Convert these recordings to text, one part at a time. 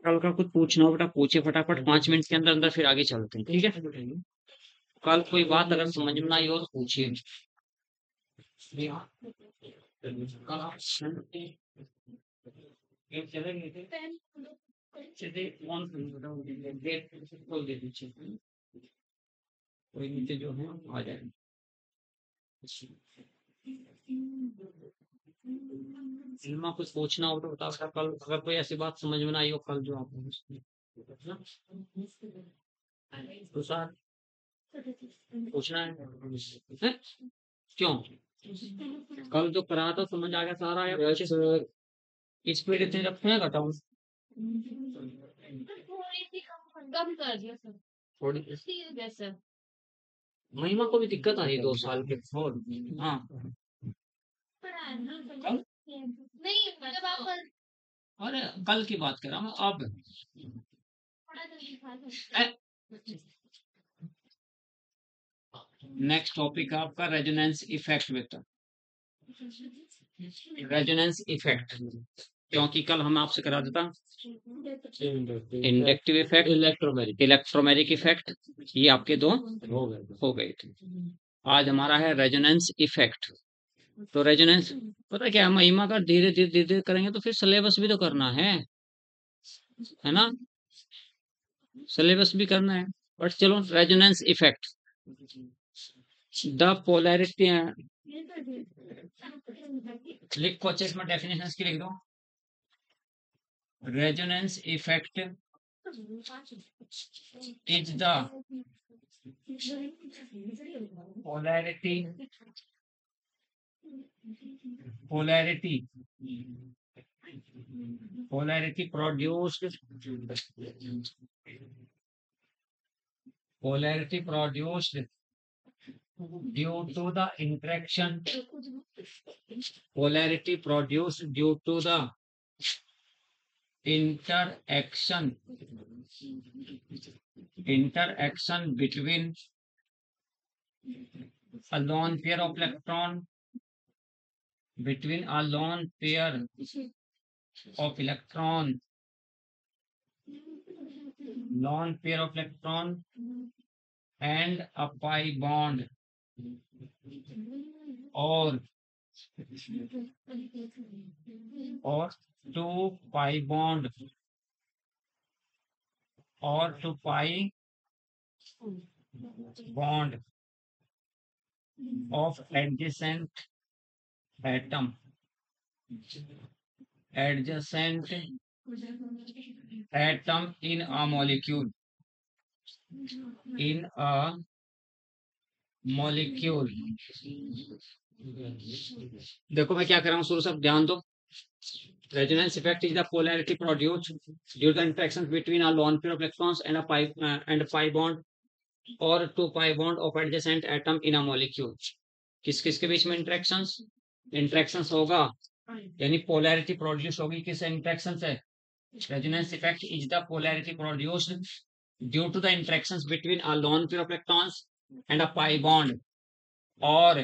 कल का कुछ पूछना हो बेटा पूछे फटाफट, 5 मिनट के अंदर अंदर फिर आगे चलते हैं, ठीक है। कल कोई बात अगर समझ में ना आई हो तो पूछिए। कल आप गेट चले गए थे, सीधे ऑन गेट खोल दे दीजिए, कोई नीचे जो है आ जाए। इल्मा कुछ पूछना हो तो बताओ बेटा, कल अगर कोई ऐसी बात समझ में ना आई हो कल जो आप तुषार पूछना है? क्यों? कल जो करा था समझ आ गया सारा, या स्पीड इतनी रखते हैं घटाओ कम कर दिया सर, थोड़ी। जैसे महिमा को भी दिक्कत आ रही है 2 साल के और। हाँ कल, नहीं जब आप अरे कल की बात कर रहा हूँ अब। थोड़ा जल्दी खा सकते नेक्स्ट टॉपिक आपका रेजोनेंस इफेक्ट बेटा, रेजोनेंस इफेक्ट, क्योंकि कल हम आपसे करा देता इंडक्टिव इफेक्ट, इलेक्ट्रोमैग्नेटिक इफेक्ट, ये आपके दो हो गए थे। आज हमारा है रेजोनेंस इफेक्ट। तो रेजोनेंस पता क्या है, महिमा का धीरे धीरे धीरे धीरे करेंगे तो फिर सिलेबस भी तो करना है ना, सिलेबस भी करना है। बट चलो रेजोनेंस इफेक्ट, द पोलैरिटी, लिखो अच्छे इसमें डेफिनेशन की लिख दो। Resonance effect is the polarity produced due to the interaction, polarity produced due to the interaction between a lone pair of electron, and a pi bond or two pi bond of adjacent atom in a molecule, देखो मैं क्या कर रहा हूँ शुरू से ध्यान दो। Resonance effect is the polarity produced due to the interactions between a lone pair of electrons and a pi bond or two pi bond of adjacent atom in a molecule. किस किस के बीच में इंट्रैक्शंस होगा, यानी polarity produce होगी किस interaction से। Resonance effect is the polarity produced due to the interactions between a lone pair of electrons and a pi bond और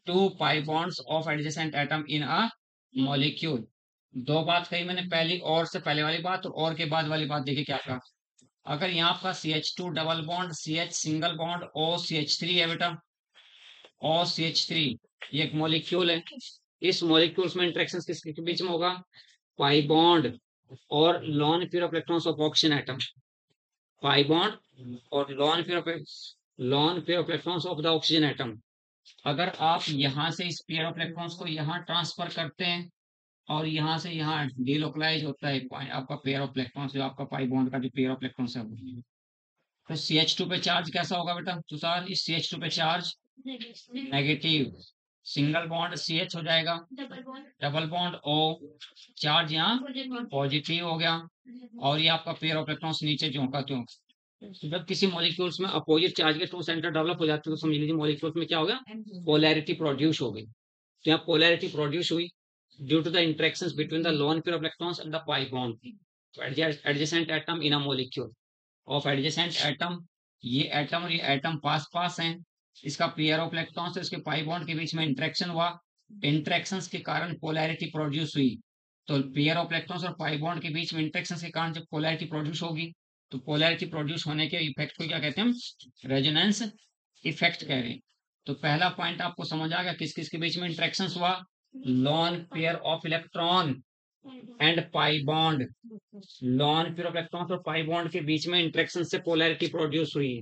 two pi bonds of adjacent atom in a molecule. दो बात कही मैंने, पहली और से पहले वाली बात और के बाद वाली बात। देखिए क्या कहा, अगर यहाँ आपका CH2 double bond CH single bond OCH3 है बेटा, OCH3 ये एक मॉलिक्यूल है, इस मॉलिक्यूल्स में इंटरेक्शन किसके बीच में होगा, पाई बॉन्ड और lone pair of electrons of oxygen atom, pi bond और lone pair of electrons of the oxygen atom. अगर आप यहाँ से इस पेयर ऑफ इलेक्ट्रॉन्स को यहाँ ट्रांसफर करते हैं और यहाँ से यहाँ डिलोकलाइज होता है आपका पेयर ऑफ इलेक्ट्रॉन्स, जो आपका पाई बॉन्ड का जो पेयर ऑफ इलेक्ट्रॉन्स है, तो CH2 पे चार्ज कैसा होगा बेटा तुषार, इस CH2 पे charge negative, single bond CH हो जाएगा, डबल बॉन्ड O, चार्ज यहाँ पॉजिटिव हो गया, और ये आपका पेयर ऑफ इलेक्ट्रॉन्स नीचे झोंका त्यों। जब किसी मॉलिक्यूल्स में अपोजिट चार्ज के टू सेंटर डेवलप हो जाते हैं तो समझ लीजिए मॉलिक्यूल्स में क्या हो गया, पोलैरिटी प्रोड्यूस हो गई। तो यहाँ पोलैरिटी प्रोड्यूस हुई due to the interactions between the lone pair of electrons and the pi bond adjacent atom in a molecule of adjacent atom. ये एटम और ये एटम पास पास हैं, इसका पेयर ऑफ इलेक्ट्रॉन्स है, इसके पाई बॉन्ड के बीच में इंटरेक्शन हुआ इंटरेक्शंस के कारण पोलैरिटी प्रोड्यूस हुई, तो पेयर ऑफ इलेक्ट्रॉन्स और पाई बॉन्ड के बीच में इंटरेक्शंस के कारण जब पोलैरिटी प्रोड्यूस होगी, तो पोलैरिटी प्रोड्यूस होने के इफेक्ट को क्या कहते हैं हम? रेजोनेंस इफेक्ट कह रहे हैं। तो पहला पॉइंट आपको समझ आ गया, किस किस के बीच में इंटरेक्शंस हुआ? Lawn pair of electron and pi bond. Lawn pair of electrons और पाई बॉन्ड के बीच में इंटरेक्शन से पोलैरिटी प्रोड्यूस हुई।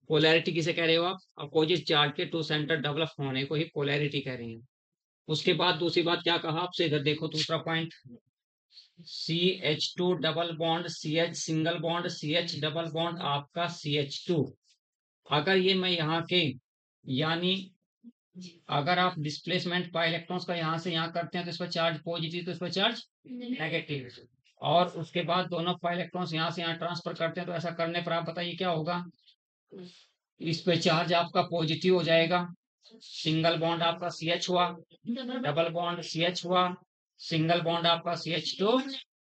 पोलैरिटी किसे कह रहे हो आप? अपोजिट चार्ज के टू सेंटर डेवलप होने को ही पोलैरिटी कह रही है। उसके बाद दूसरी बात क्या कहा आपसे, इधर देखो दूसरा point, CH2 double bond CH single bond CH double bond आपका CH2। अगर ये मैं यहाँ के, यानी अगर आप डिस्प्लेसमेंट पाई इलेक्ट्रॉन्स का यहाँ से यहाँ करते हैं तो इस पर चार्ज पॉजिटिव, तो इस पर चार्ज नेगेटिव, और उसके बाद दोनों पाई इलेक्ट्रॉन्स यहाँ से यहाँ ट्रांसफर करते हैं, तो ऐसा करने पर आप बताइए क्या होगा? इस पे चार्ज आपका पॉजिटिव हो जाएगा, सिंगल बॉन्ड आपका CH हुआ, डबल बॉन्ड CH हुआ, सिंगल बॉन्ड आपका CH2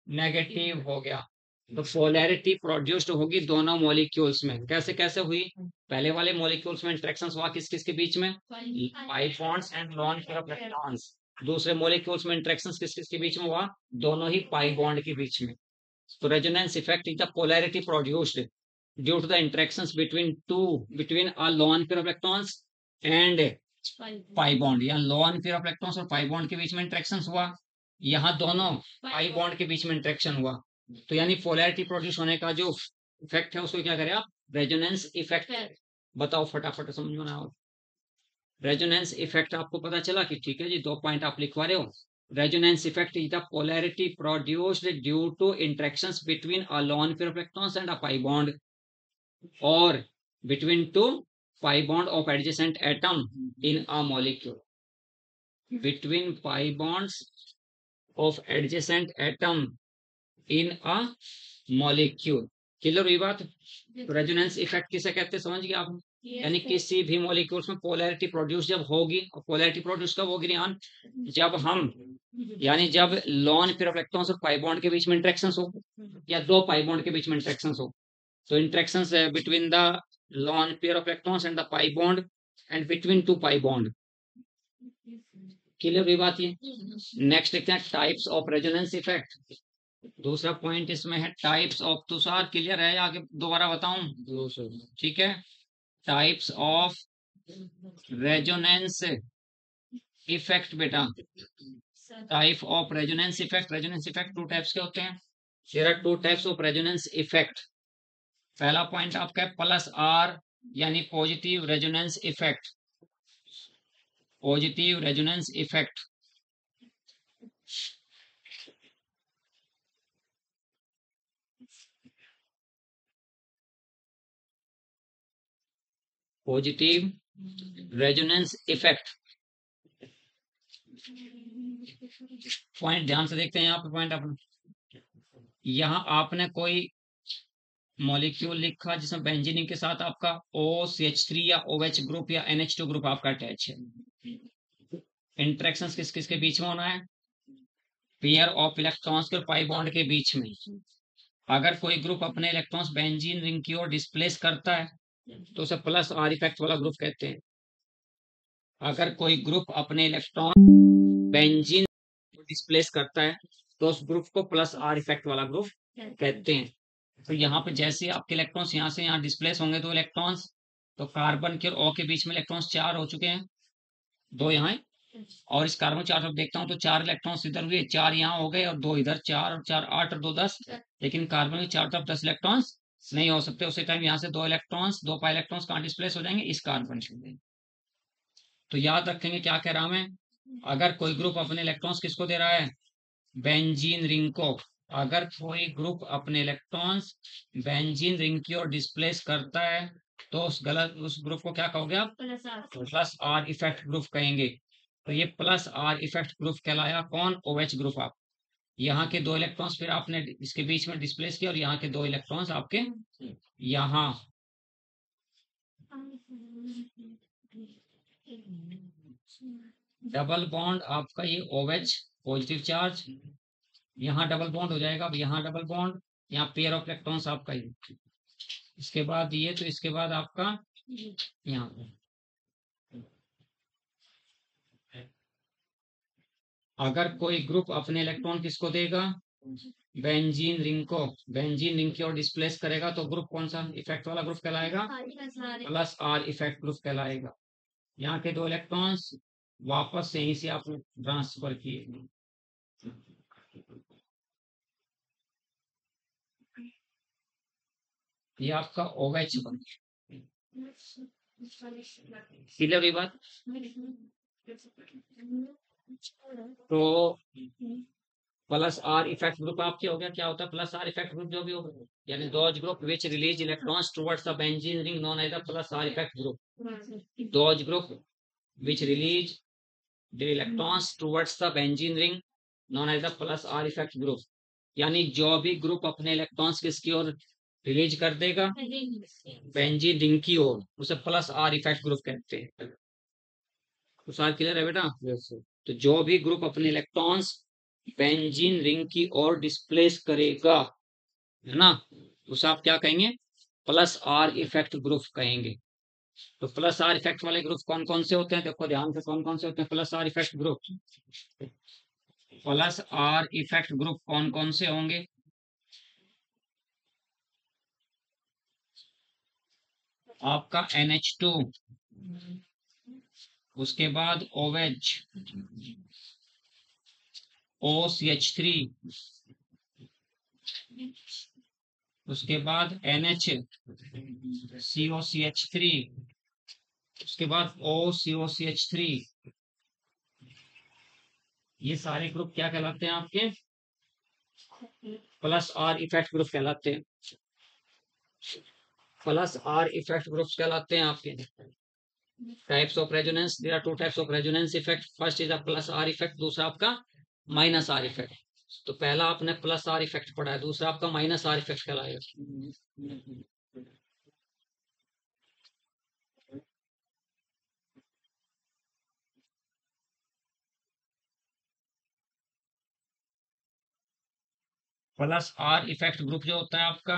नेगेटिव हो गया। तो पोलैरिटी प्रोड्यूस्ड होगी दोनों मॉलिक्यूल्स में। कैसे कैसे हुई? पहले वाले मॉलिक्यूल्स में इंटरेक्शंस हुआ किस किस के बीच में? Pi bonds and lawn pair of electrons. दूसरे मॉलिक्यूल्स में इंटरेक्शंस किस किस के बीच में हुआ? दोनों ही पाई बॉन्ड के बीच में। तो resonance effect is the polarity produced due to the interactions between a lone pair of electrons and pi bond। यहाँ lone pair of electrons और pi bond के बीच में इंटरेक्शन हुआ, यहाँ दोनों pi bond के बीच में इंटरेक्शन हुआ। तो यानी पोलैरिटी प्रोड्यूस होने का जो इफेक्ट है उसको क्या करें आप? Resonance effect. बताओ फटाफट समझ में आओ। रेजोनेंस इफेक्ट आपको पता चला कि ठीक है जी, 2 पॉइंट आप लिखवा रहे हो। Resonance effect is the polarity produced due to interactions between a lone pair of electrons and a pi bond, or between two pi bond of adjacent atom in a molecule। Between pi bonds of adjacent atom in a molecule। Clear हुई बात? तो resonance effect किसे कहते हैं समझ गए आप? यानी किसी भी मॉलिक्यूल्स में पोलैरिटी प्रोड्यूस जब होगी, और पोलैरिटी प्रोड्यूस कब होगी रियान? जब हम, यानी जब लॉन पेयर ऑफ इलेक्ट्रॉन्स और पाई बॉन्ड के बीच में इंटरेक्शंस हो, या दो पाई बॉन्ड के बीच में इंटरेक्शंस हो। तो interactions between the lone pair of electrons and the pi bond and between two pi bond। Clear हुई बात ये? नेक्स्ट देखते हैं टाइप्स ऑफ रेजोनेंस इफेक्ट। दूसरा पॉइंट इसमें है टाइप्स ऑफ, तुषार क्लियर है? आगे दोबारा बताऊं? ठीक है, टाइप्स ऑफ रेजोनेंस इफेक्ट बेटा। Type of resonance effect. Resonance effect 2 types के होते हैं। There are 2 types of resonance effect. पहला पॉइंट आपका है प्लस आर, यानी positive resonance effect. Positive resonance effect. Positive resonance effect. Point ध्यान से देखते हैं यहाँ पे पॉइंट अपना। यहाँ आपने कोई मॉलिक्यूल लिखा जिसमें बेंजीन के साथ आपका OCH3 या OH ग्रुप या NH2 ग्रुप आपका अटैच है। इंटरेक्शंस किस किस के बीच में होना है? पेयर ऑफ इलेक्ट्रॉन्स के पाई बॉन्ड के बीच में। अगर कोई ग्रुप अपने इलेक्ट्रॉन्स बेंजीन रिंग की ओर डिस्प्लेस करता है तो उसे प्लस आर इफेक्ट वाला ग्रुप कहते हैं। अगर कोई ग्रुप अपने इलेक्ट्रॉन बेंजीन को डिस्प्लेस करता है तो उस ग्रुप को प्लस आर इफेक्ट वाला ग्रुप कहते हैं। तो यहाँ पे जैसे आपके इलेक्ट्रॉन्स यहाँ से यहाँ डिस्प्लेस होंगे, तो इलेक्ट्रॉन्स, तो कार्बन के और O के बीच में इलेक्ट्रॉन्स 4 हो चुके हैं, 2 यहाँ है, और इस कार्बन 4 जब देखता हूँ तो 4 इलेक्ट्रॉन्स इधर हुए, 4 यहाँ हो गए और 2 इधर, 4 और 4 8 और 2 10। लेकिन कार्बन के 4 तरफ 10 इलेक्ट्रॉन्स नहीं हो सकते। उसी टाइम यहाँ से 2 इलेक्ट्रॉन्स, 2 पाई इलेक्ट्रॉन्स कहाँ डिस्प्लेस हो जाएंगे? इस कार्बन के। तो याद रखेंगे क्या कह रहा हूं मैं? अगर कोई ग्रुप अपने इलेक्ट्रॉन्स किसको दे रहा है? बेंजीन रिंग को। अगर कोई ग्रुप अपने इलेक्ट्रॉन्स बेंजीन रिंग की ओर डिस्प्लेस करता है तो उस ग्रुप को क्या कहोगे आप? प्लस आर इफेक्ट ग्रुप कहेंगे। तो ये प्लस आर इफेक्ट ग्रुप कहलाया कौन? OH group. आप यहाँ के 2 इलेक्ट्रॉन्स फिर आपने इसके बीच में डिस्प्लेस किया और यहाँ के 2 इलेक्ट्रॉन्स आपके यहाँ। डबल बॉन्ड आपका ये OH पॉजिटिव चार्ज, यहाँ डबल बॉन्ड हो जाएगा, अब यहाँ डबल बॉन्ड, यहाँ पेयर ऑफ इलेक्ट्रॉन्स आपका ये, इसके बाद ये, तो इसके बाद आपका यहाँ अगर कोई ग्रुप अपने इलेक्ट्रॉन किसको देगा, बेंजीन रिंग को, बेंजीन रिंग की ओर डिस्प्लेस करेगा, तो ग्रुप कौन सा इफेक्ट वाला ग्रुप कहलाएगा, प्लस आर इफेक्ट ग्रुप कहलाएगा। यहाँ के 2 इलेक्ट्रॉन्स वापस यहीं से आपने ट्रांसफर किए। ये आपका OH बन क्लियर हुई बात। तो प्लस आर इफेक्ट ग्रुप आपके हो गया, क्या होता है प्लस आर इफेक्ट ग्रुप, जो भी होगा यानी those group which release electrons towards the benzene ring known as the plus R effect group. Those group which release the electrons towards the benzene ring known as the plus R effect group, यानी जो भी group अपने electrons किसकी ओर release कर देगा, benzene ring की ओर, उसे plus R effect group कहते हैं। तो सार क्लियर है बेटा। तो जो भी ग्रुप अपने इलेक्ट्रॉन्स बेंजीन रिंग की ओर डिस्प्लेस करेगा, है ना, उसे आप क्या कहेंगे, प्लस आर इफेक्ट ग्रुप कहेंगे। तो प्लस आर इफेक्ट वाले ग्रुप कौन कौन से होते हैं, देखो ध्यान से, कौन कौन से होते हैं plus R effect group. Plus R effect group कौन कौन से होंगे, आपका NH2, उसके बाद OH, OCH3, उसके बाद NH, COCH3, उसके बाद OCOCH3। ये सारे ग्रुप क्या कहलाते हैं आपके, प्लस आर इफेक्ट ग्रुप कहलाते हैं। प्लस आर इफेक्ट ग्रुप्स कहलाते हैं आपके। Types of resonance, there are 2 types of resonance effect, first is a plus R effect, दूसरा आपका माइनस आर इफेक्ट। तो पहला आपने प्लस आर इफेक्ट पढ़ा है, दूसरा आपका माइनस आर इफेक्ट कहलाएगा। प्लस आर इफेक्ट ग्रुप जो होता है आपका,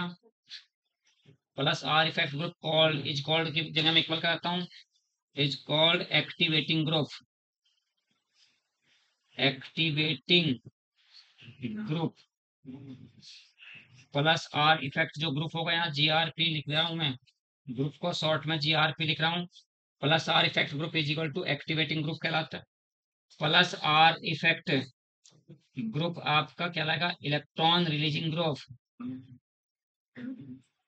plus R effect group called is called की जगह मैं इक्वल करता हूं, is called activating group, activating group. Plus R effect जो ग्रुप होगा, यहाँ GRP लिख रहा हूं मैं, ग्रुप को शॉर्ट में GRP लिख रहा हूं। Plus R effect group is equal to activating group कहलाता है। प्लस आर इफेक्ट ग्रुप आपका क्या लगेगा, electron releasing group,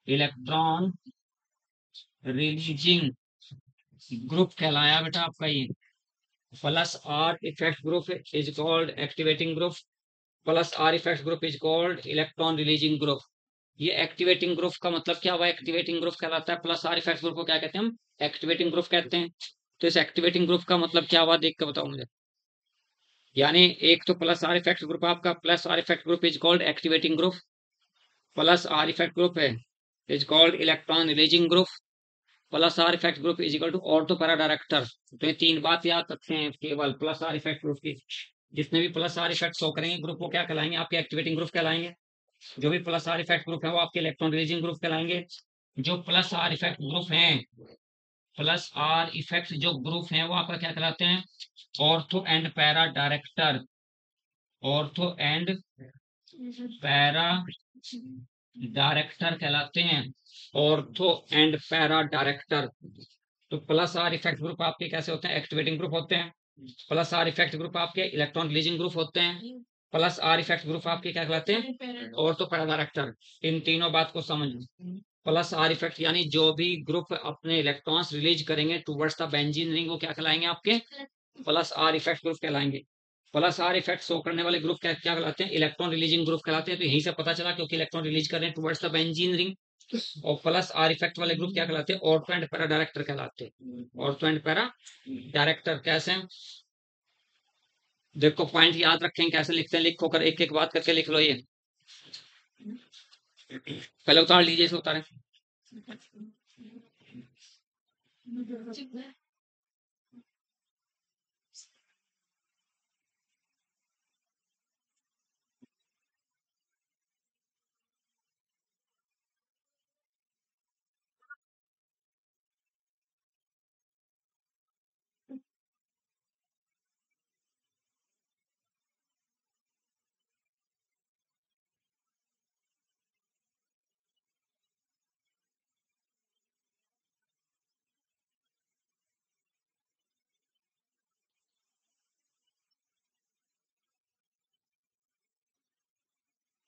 electron releasing group कहलाया बेटा आपका ये। Plus R effect group is called activating group, plus R effect group is called electron releasing group. ये एक्टिवेटिंग ग्रुप का मतलब क्या हुआ, एक्टिवेटिंग ग्रुप कहलाता है। प्लस आर इफेक्ट ग्रुप को क्या कहते हैं हम, एक्टिवेटिंग ग्रुप कहते हैं। तो इस एक्टिवेटिंग ग्रुप का मतलब क्या हुआ, देख के बताओ मुझे। यानी एक तो प्लस आर इफेक्ट ग्रुप आपका, plus R effect group is called activating group, plus R effect group है is called electron releasing group, plus R effect group is equal to ortho para director. तो ये 3 बात याद रखते हैं केवल plus R effect group की। जितने भी प्लस आर इफेक्ट शो करेंगे ग्रुप को क्या कहलाएंगे, आपके एक्टिवेटिंग ग्रुप कहलाएंगे। जो भी प्लस आर इफेक्ट ग्रुप है वो आपके इलेक्ट्रॉन रिलीजिंग ग्रुप कहलाएंगे। जो प्लस आर इफेक्ट ग्रुप हैं, प्लस आर इफेक्ट जो ग्रुप हैं वो आपका क्या कहलाते हैं, ortho and para director, ortho and para director कहलाते हैं, ऑर्थो एंड पैरा डायरेक्टर। तो प्लस आर इफेक्ट ग्रुप आपके कैसे होते हैं, एक्टिवेटिंग ग्रुप होते हैं। प्लस आर इफेक्ट ग्रुप आपके इलेक्ट्रॉन रिलीजिंग ग्रुप होते हैं। प्लस आर इफेक्ट ग्रुप आपके क्या कहलाते हैं, ऑर्थो पैरा डायरेक्टर। इन तीनों बात को समझ। प्लस आर इफेक्ट यानी जो भी ग्रुप अपने इलेक्ट्रॉन्स रिलीज करेंगे टुवर्ड्स द बेंजीन रिंग, वो क्या कहलाएंगे आपके, प्लस आर इफेक्ट ग्रुप कहलाएंगे। प्लस आर इफेक्ट शो करने वाले ग्रुप क्या क्या कहलाते हैं, इलेक्ट्रॉन रिलीजिंग ग्रुप कहलाते हैं। तो यहीं से पता चला, क्योंकि इलेक्ट्रॉन रिलीज कर रहे हैं टुवर्ड्स द बेंजीन रिंग। और प्लस आर इफेक्ट वाले ग्रुप क्या कहलाते हैं, ऑर्थो एंड पैरा डायरेक्टर कहलाते हैं। ऑर्थो एंड पैरा डायरेक्टर कैसे, देखो पॉइंट याद रखें कैसे लिखते हैं, लिखो कर एक एक बात करके लिख लो। ये पहले उतार लीजिए, इसे उतारें।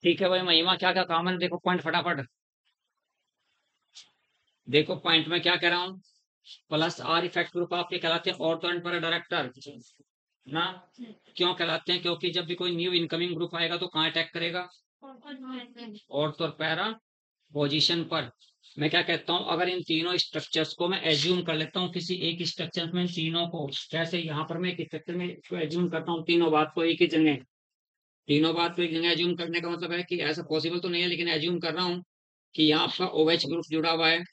ठीक है भाई महिमा, क्या क्या काम है देखो पॉइंट फटाफट। देखो पॉइंट में क्या कह रहा हूँ, प्लस आर इफेक्ट ग्रुप आपके कहलाते हैं ऑर्थो एंड पैरा डायरेक्टर ना। क्यों कहलाते हैं? क्योंकि जब भी कोई न्यू इनकमिंग ग्रुप आएगा तो कहाँ अटैक करेगा? ऑर्थो और पैरा पोजीशन पर। मैं क्या कहता हूँ, अगर इन तीनों स्ट्रक्चर्स को मैं एज्यूम कर लेता हूँ किसी एक स्ट्रक्चर में, इन तीनों को जैसे यहाँ पर मैं एक स्ट्रक्चर में एज्यूम करता हूँ तीनों बात को एक ही जगह, तीनों बात को एक जगह एज्यूम करने का मतलब है कि ऐसा पॉसिबल तो नहीं है, लेकिन एज्यूम कर रहा हूँ कि यहाँ आपका OH ग्रुप जुड़ा हुआ है।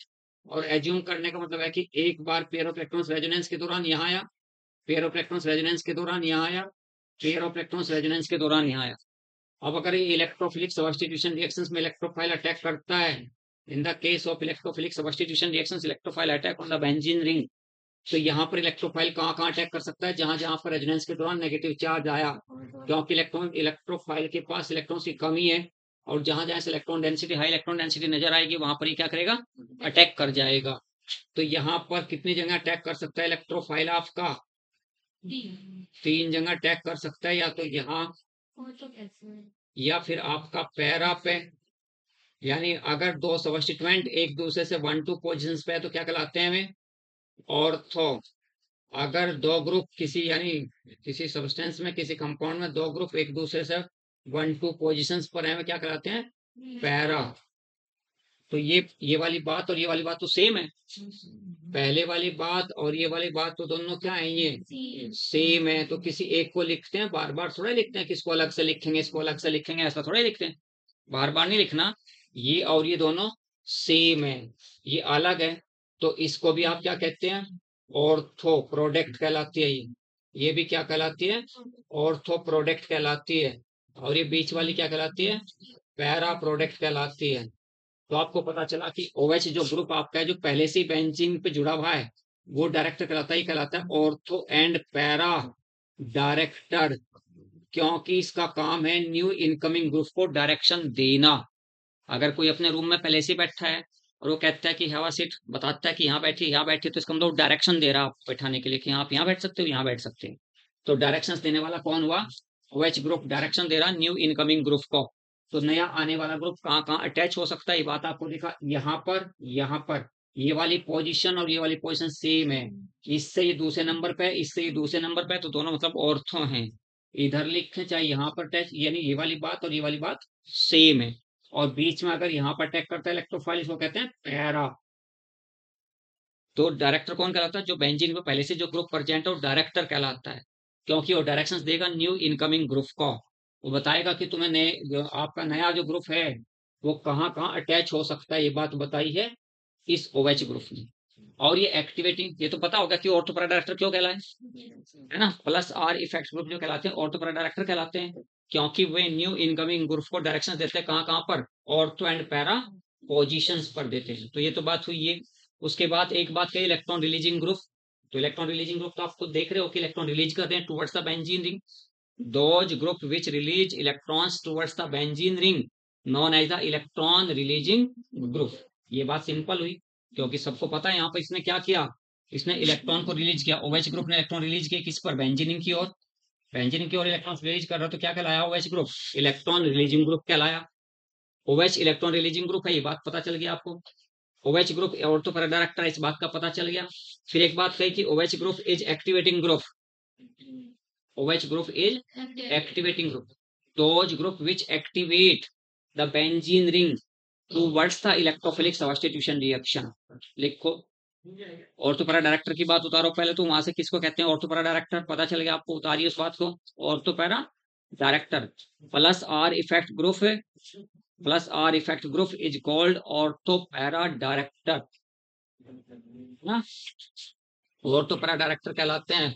और एज्यूम करने का मतलब है कि एक बार पेयर ऑफ इलेक्ट्रॉन्स रेजोनेंस के दौरान यहाँ आया, पेयर ऑफ इलेक्ट्रॉन्स रेजोनेंस के दौरान यहाँ आया, पेयर ऑफ इलेक्ट्रॉन्स रेजोनेंस के दौरान यहाँ आया। अब अगर ये इलेक्ट्रोफिलिक सब्स्टिट्यूशन रिएक्शंस में इलेक्ट्रोफाइल अटैक करता है, in the case of electrophilic substitution reactions electrophile attack on the benzene ring, तो यहाँ पर इलेक्ट्रोफाइल कहाँ कहाँ अटैक कर सकता है? जहां जहां पर रेजोनेंस के दौरान नेगेटिव चार्ज आया, क्योंकि इलेक्ट्रोफाइल के पास इलेक्ट्रॉन्स की कमी है, और जहां जहां से electron density high electron density नजर आएगी वहां पर ही क्या करेगा? अटैक कर जाएगा। तो यहाँ पर कितनी जगह अटैक कर सकता है इलेक्ट्रोफाइल आपका? 3 जगह अटैक कर सकता है, या तो यहाँ या फिर आपका पैरा पे। यानी अगर दो सबस्टिट्यूएंट एक दूसरे से 1-2 पोजिशन पे है तो क्या कहलाते हैं हमें? ऑर्थो। अगर दो ग्रुप किसी यानी किसी सब्सटेंस में किसी कंपाउंड में दो ग्रुप एक दूसरे से 1-2 पोजिशंस पर है, क्या कहलाते हैं? पैरा। तो ये वाली बात और ये वाली बात तो सेम है, पहले वाली बात और ये वाली बात तो दोनों क्या है? ये सेम है। तो किसी एक को लिखते हैं, बार बार थोड़ा लिखते हैं, किसको अलग से लिखेंगे इसको अलग से लिखेंगे, ऐसा थोड़ा लिखते हैं, बार बार नहीं लिखना। ये और ये दोनों सेम है, ये अलग है, तो इसको भी आप क्या कहते हैं? ऑर्थो प्रोडक्ट कहलाती है। ये भी क्या कहलाती है? ऑर्थो प्रोडक्ट कहलाती है। और ये बीच वाली क्या कहलाती है? पैरा प्रोडक्ट कहलाती है। तो आपको पता चला कि OH जो ग्रुप आपका है जो पहले से ही बेंजीन पे जुड़ा हुआ है वो डायरेक्टर कहलाता है ऑर्थो एंड पैरा डायरेक्टर, क्योंकि इसका काम है न्यू इनकमिंग ग्रुप को डायरेक्शन देना। अगर कोई अपने रूम में पहले से बैठा है और वो कहता है कि हवा सीट बताता है कि यहाँ बैठिए, तो इसका मतलब डायरेक्शन दे रहा है आप बैठाने के लिए कि आप यहाँ बैठ सकते हो, यहाँ बैठ सकते हैं। तो डायरेक्शंस देने वाला कौन हुआ? OH ग्रुप डायरेक्शन दे रहा न्यू इनकमिंग ग्रुप को। तो नया आने वाला ग्रुप कहाँ कहाँ अटैच हो सकता है, ये बात आपको दिखा यहाँ पर, यहाँ पर। ये वाली पोजीशन और ये वाली पोजीशन सेम है, इससे ये दूसरे नंबर पे है, इससे ये दूसरे नंबर पे है, तो दोनों मतलब ऑर्थो हैं। इधर लिखें चाहे यहाँ पर अटैच, यानी ये वाली बात और ये वाली बात सेम है। और बीच में अगर यहाँ पर अटैक करता है इलेक्ट्रोफाइल, इसको कहते हैं पैरा। तो डायरेक्टर कौन कहलाता है? जो बेंजीन में पहले से जो ग्रुप प्रेजेंट है वो डायरेक्टर कहलाता है, क्योंकि वो डायरेक्शंस देगा न्यू इनकमिंग ग्रुप को। वो बताएगा कि तुम्हें आपका नया जो ग्रुप है वो कहाँ कहाँ अटैच हो सकता है, ये बात बताई है इस OH ग्रुप ने। और ये एक्टिवेटिंग, ये तो पता होगा कि ऑर्थोपैरा डायरेक्टर क्यों कहलाए, है ना? प्लस आर इफेक्ट ग्रुप जो कहलाते हैं ऑर्थोपैरा डायरेक्टर कहलाते हैं, क्योंकि वे न्यू इनकमिंग ग्रुप को डायरेक्शन देते हैं कहाँ कहाँ पर? ऑर्थो एंड पैरा पोजिशंस पर देते हैं। तो ये तो बात हुई ये। उसके बाद एक बात कही इलेक्ट्रॉन रिलीजिंग ग्रुप। तो इलेक्ट्रॉन रिलीजिंग ग्रुप तो आप खुद देख रहे हो कि इलेक्ट्रॉन रिलीज करते हैं towards the benzene ring. Those group which release electrons towards the benzene ring known as the electron releasing group. ये बात सिंपल हुई, क्योंकि सबको पता है यहाँ पर इसने क्या किया, इसने इलेक्ट्रॉन को रिलीज किया। OH ग्रुप ने इलेक्ट्रॉन रिलीज किया किस पर? बेंजीन रिंग की ओर। बेंजीन रिंग की ओर इलेक्ट्रॉन रिलीज कर रहा तो क्या कहलाया? OH group electron releasing group कहलाया। OH इलेक्ट्रॉन रिलीजिंग ग्रुप है, ये बात पता चल गया आपको। OH ग्रुप ऑर्थोपैरा डायरेक्टर, इस बात का पता चल गया। फिर एक बात कही कि OH group is activating group. OH group is activating group. Those group which activate the benzene ring towards the electrophilic substitution reaction. लिखो ऑर्थोपैरा डायरेक्टर की बात उतारो पहले, तो वहां से किसको कहते हैं? Ortho para director. पता चल गया आपको, उतारिए उस बात को। Ortho para director plus R effect group है, plus R effect group is called ortho para director ना। ऑर्थोपैरा डायरेक्टर कहलाते हैं।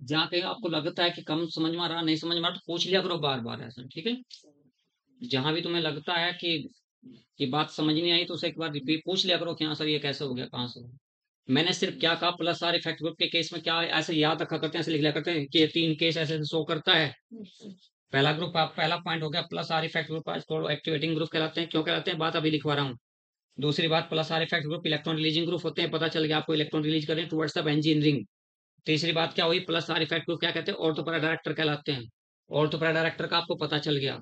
जहाँ कहीं आपको लगता है कि कम समझ में आ रहा, नहीं समझ में आ रहा, तो पूछ लिया करो बार बार ऐसा, ठीक है? जहां भी तुम्हें लगता है कि ये बात समझ नहीं आई तो उसे एक बार रिपीट पूछ लिया करो कि हाँ सर ये कैसे हो गया, कहाँ से। मैंने सिर्फ क्या कहा, प्लस आर इफेक्ट ग्रुप के केस में क्या ऐसे याद रखा करते हैं, ऐसे लिख लिया करते हैं कि ये 3 केस ऐसे शो करता है। पहला ग्रुप आप पहला पॉइंट हो गया प्लस आर इफेक्ट ग्रुप, इसको एक्टिवेटिंग ग्रुप कहलाते हैं। क्यों कहलाते हैं, बात अभी लिखवा रहा हूँ। दूसरी बात, plus R effect group electron releasing group होते हैं, पता चल गया आपको, इलेक्ट्रॉन रिलीज करें टुवर्ड्स द बेंजीन रिंग। तीसरी बात क्या हुई, प्लस आर इफेक्ट ग्रुप क्या कहते हैं, ऑर्थोपैरा डायरेक्टर कहलाते हैं। ऑर्थोपैरा डायरेक्टर का आपको पता चल गया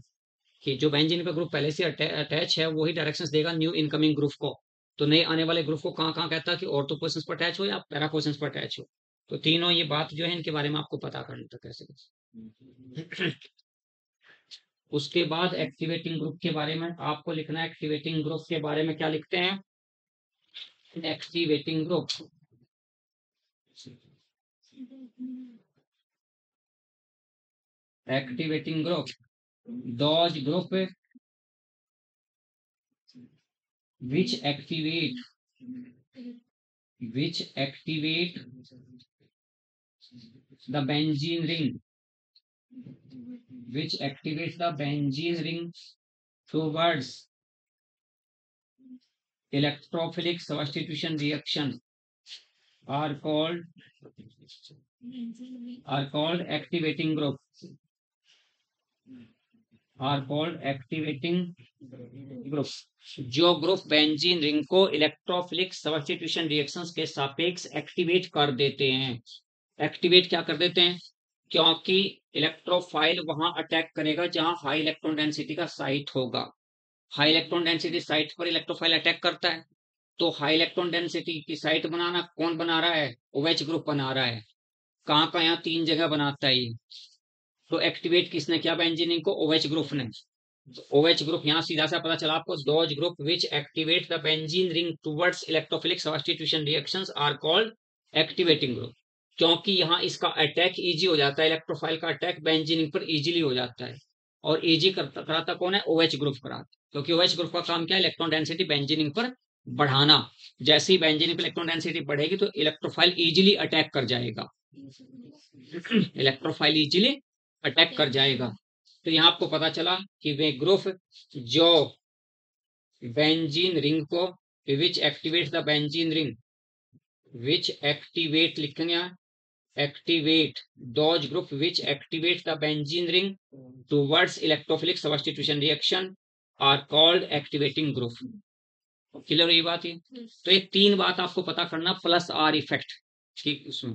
कि जो बेंजीन का ग्रुप पहले से अटैच है वही डायरेक्शंस देगा न्यू इनकमिंग ग्रुप को। तो नए आने वाले ग्रुप को कहाँ कहाँ कहता है कि ऑर्थो पोजिशंस पर अटैच हो या पैरा पोजिशंस पर अटैच हो। तो तीनों ये बात जो है इनके बारे में आपको पता करना था कैसे कैसे। उसके बाद एक्टिवेटिंग ग्रुप के बारे में आपको लिखना है। एक्टिवेटिंग ग्रुप के बारे में क्या लिखते हैं, activating group, activating group, those group which activate the benzene ring, which activates the benzene ring towards electrophilic substitution reaction are called activating group, are called activating group। जो ग्रुप बेंजीन रिंग को electrophilic substitution reactions के सापेक्ष activate कर देते हैं। Activate क्या कर देते हैं, क्योंकि इलेक्ट्रोफाइल वहां अटैक करेगा जहां हाई इलेक्ट्रॉन डेंसिटी का साइट होगा। हाई इलेक्ट्रॉन डेंसिटी साइट पर इलेक्ट्रोफाइल अटैक करता है। तो हाई इलेक्ट्रॉन डेंसिटी की साइट बनाना कौन बना रहा है, OH ग्रुप बना रहा है। कहाँ का, यहाँ 3 जगह बनाता है ये। तो एक्टिवेट किसने किया बेंजीन को, OH ग्रुप ने। OH ग्रुप यहाँ सीधा सा पता चला आपको, those group which activate the benzene ring towards electrophilic substitution reactions are called activating group. क्योंकि यहाँ इसका अटैक इजी हो जाता है, इलेक्ट्रोफाइल का अटैक बेंजीन रिंग पर इजीली हो जाता है। और इजी कराता कौन है, OH ग्रुप कराता, क्योंकि OH ग्रुप का काम क्या है, इलेक्ट्रॉन डेंसिटी बेंजीन रिंग पर बढ़ाना। जैसे ही बेंजीन रिंग पर इलेक्ट्रॉन डेंसिटी बढ़ेगी तो इलेक्ट्रोफाइल इजीली अटैक कर जाएगा, इलेक्ट्रोफाइल इजीली अटैक कर जाएगा। तो यहाँ आपको पता चला कि वे ग्रुप जो बेंजीन रिंग को which activate the benzene ring, which activate लिखेंगे, activate those group which activate the benzene ring towards electrophilic substitution reaction are called activating group. Clear ये बात है। तो ये 3 बात आपको पता करना प्लस आर इफेक्ट की। उसमें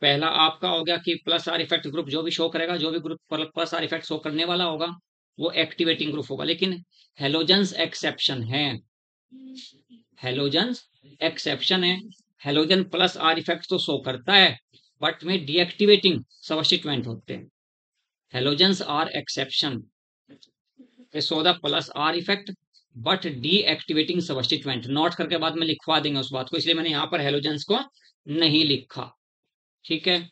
पहला आपका हो गया कि प्लस आर इफेक्ट ग्रुप जो भी शो करेगा, जो भी group plus R effect show करने वाला होगा वो एक्टिवेटिंग ग्रुप होगा। लेकिन हेलोजेंस एक्सेप्शन है, हेलोजेंस एक्सेप्शन है। हेलोजन प्लस आर इफेक्ट तो शो करता है बट में डीएक्टिवेटिंग सब्स्टिट्यूएंट होते हैं। Halogens are exception show the plus R effect but deactivating substituent. Note करके बाद में लिखवा देंगे उस बात को, इसलिए मैंने यहाँ पर हेलोजेंस को नहीं लिखा। ठीक है।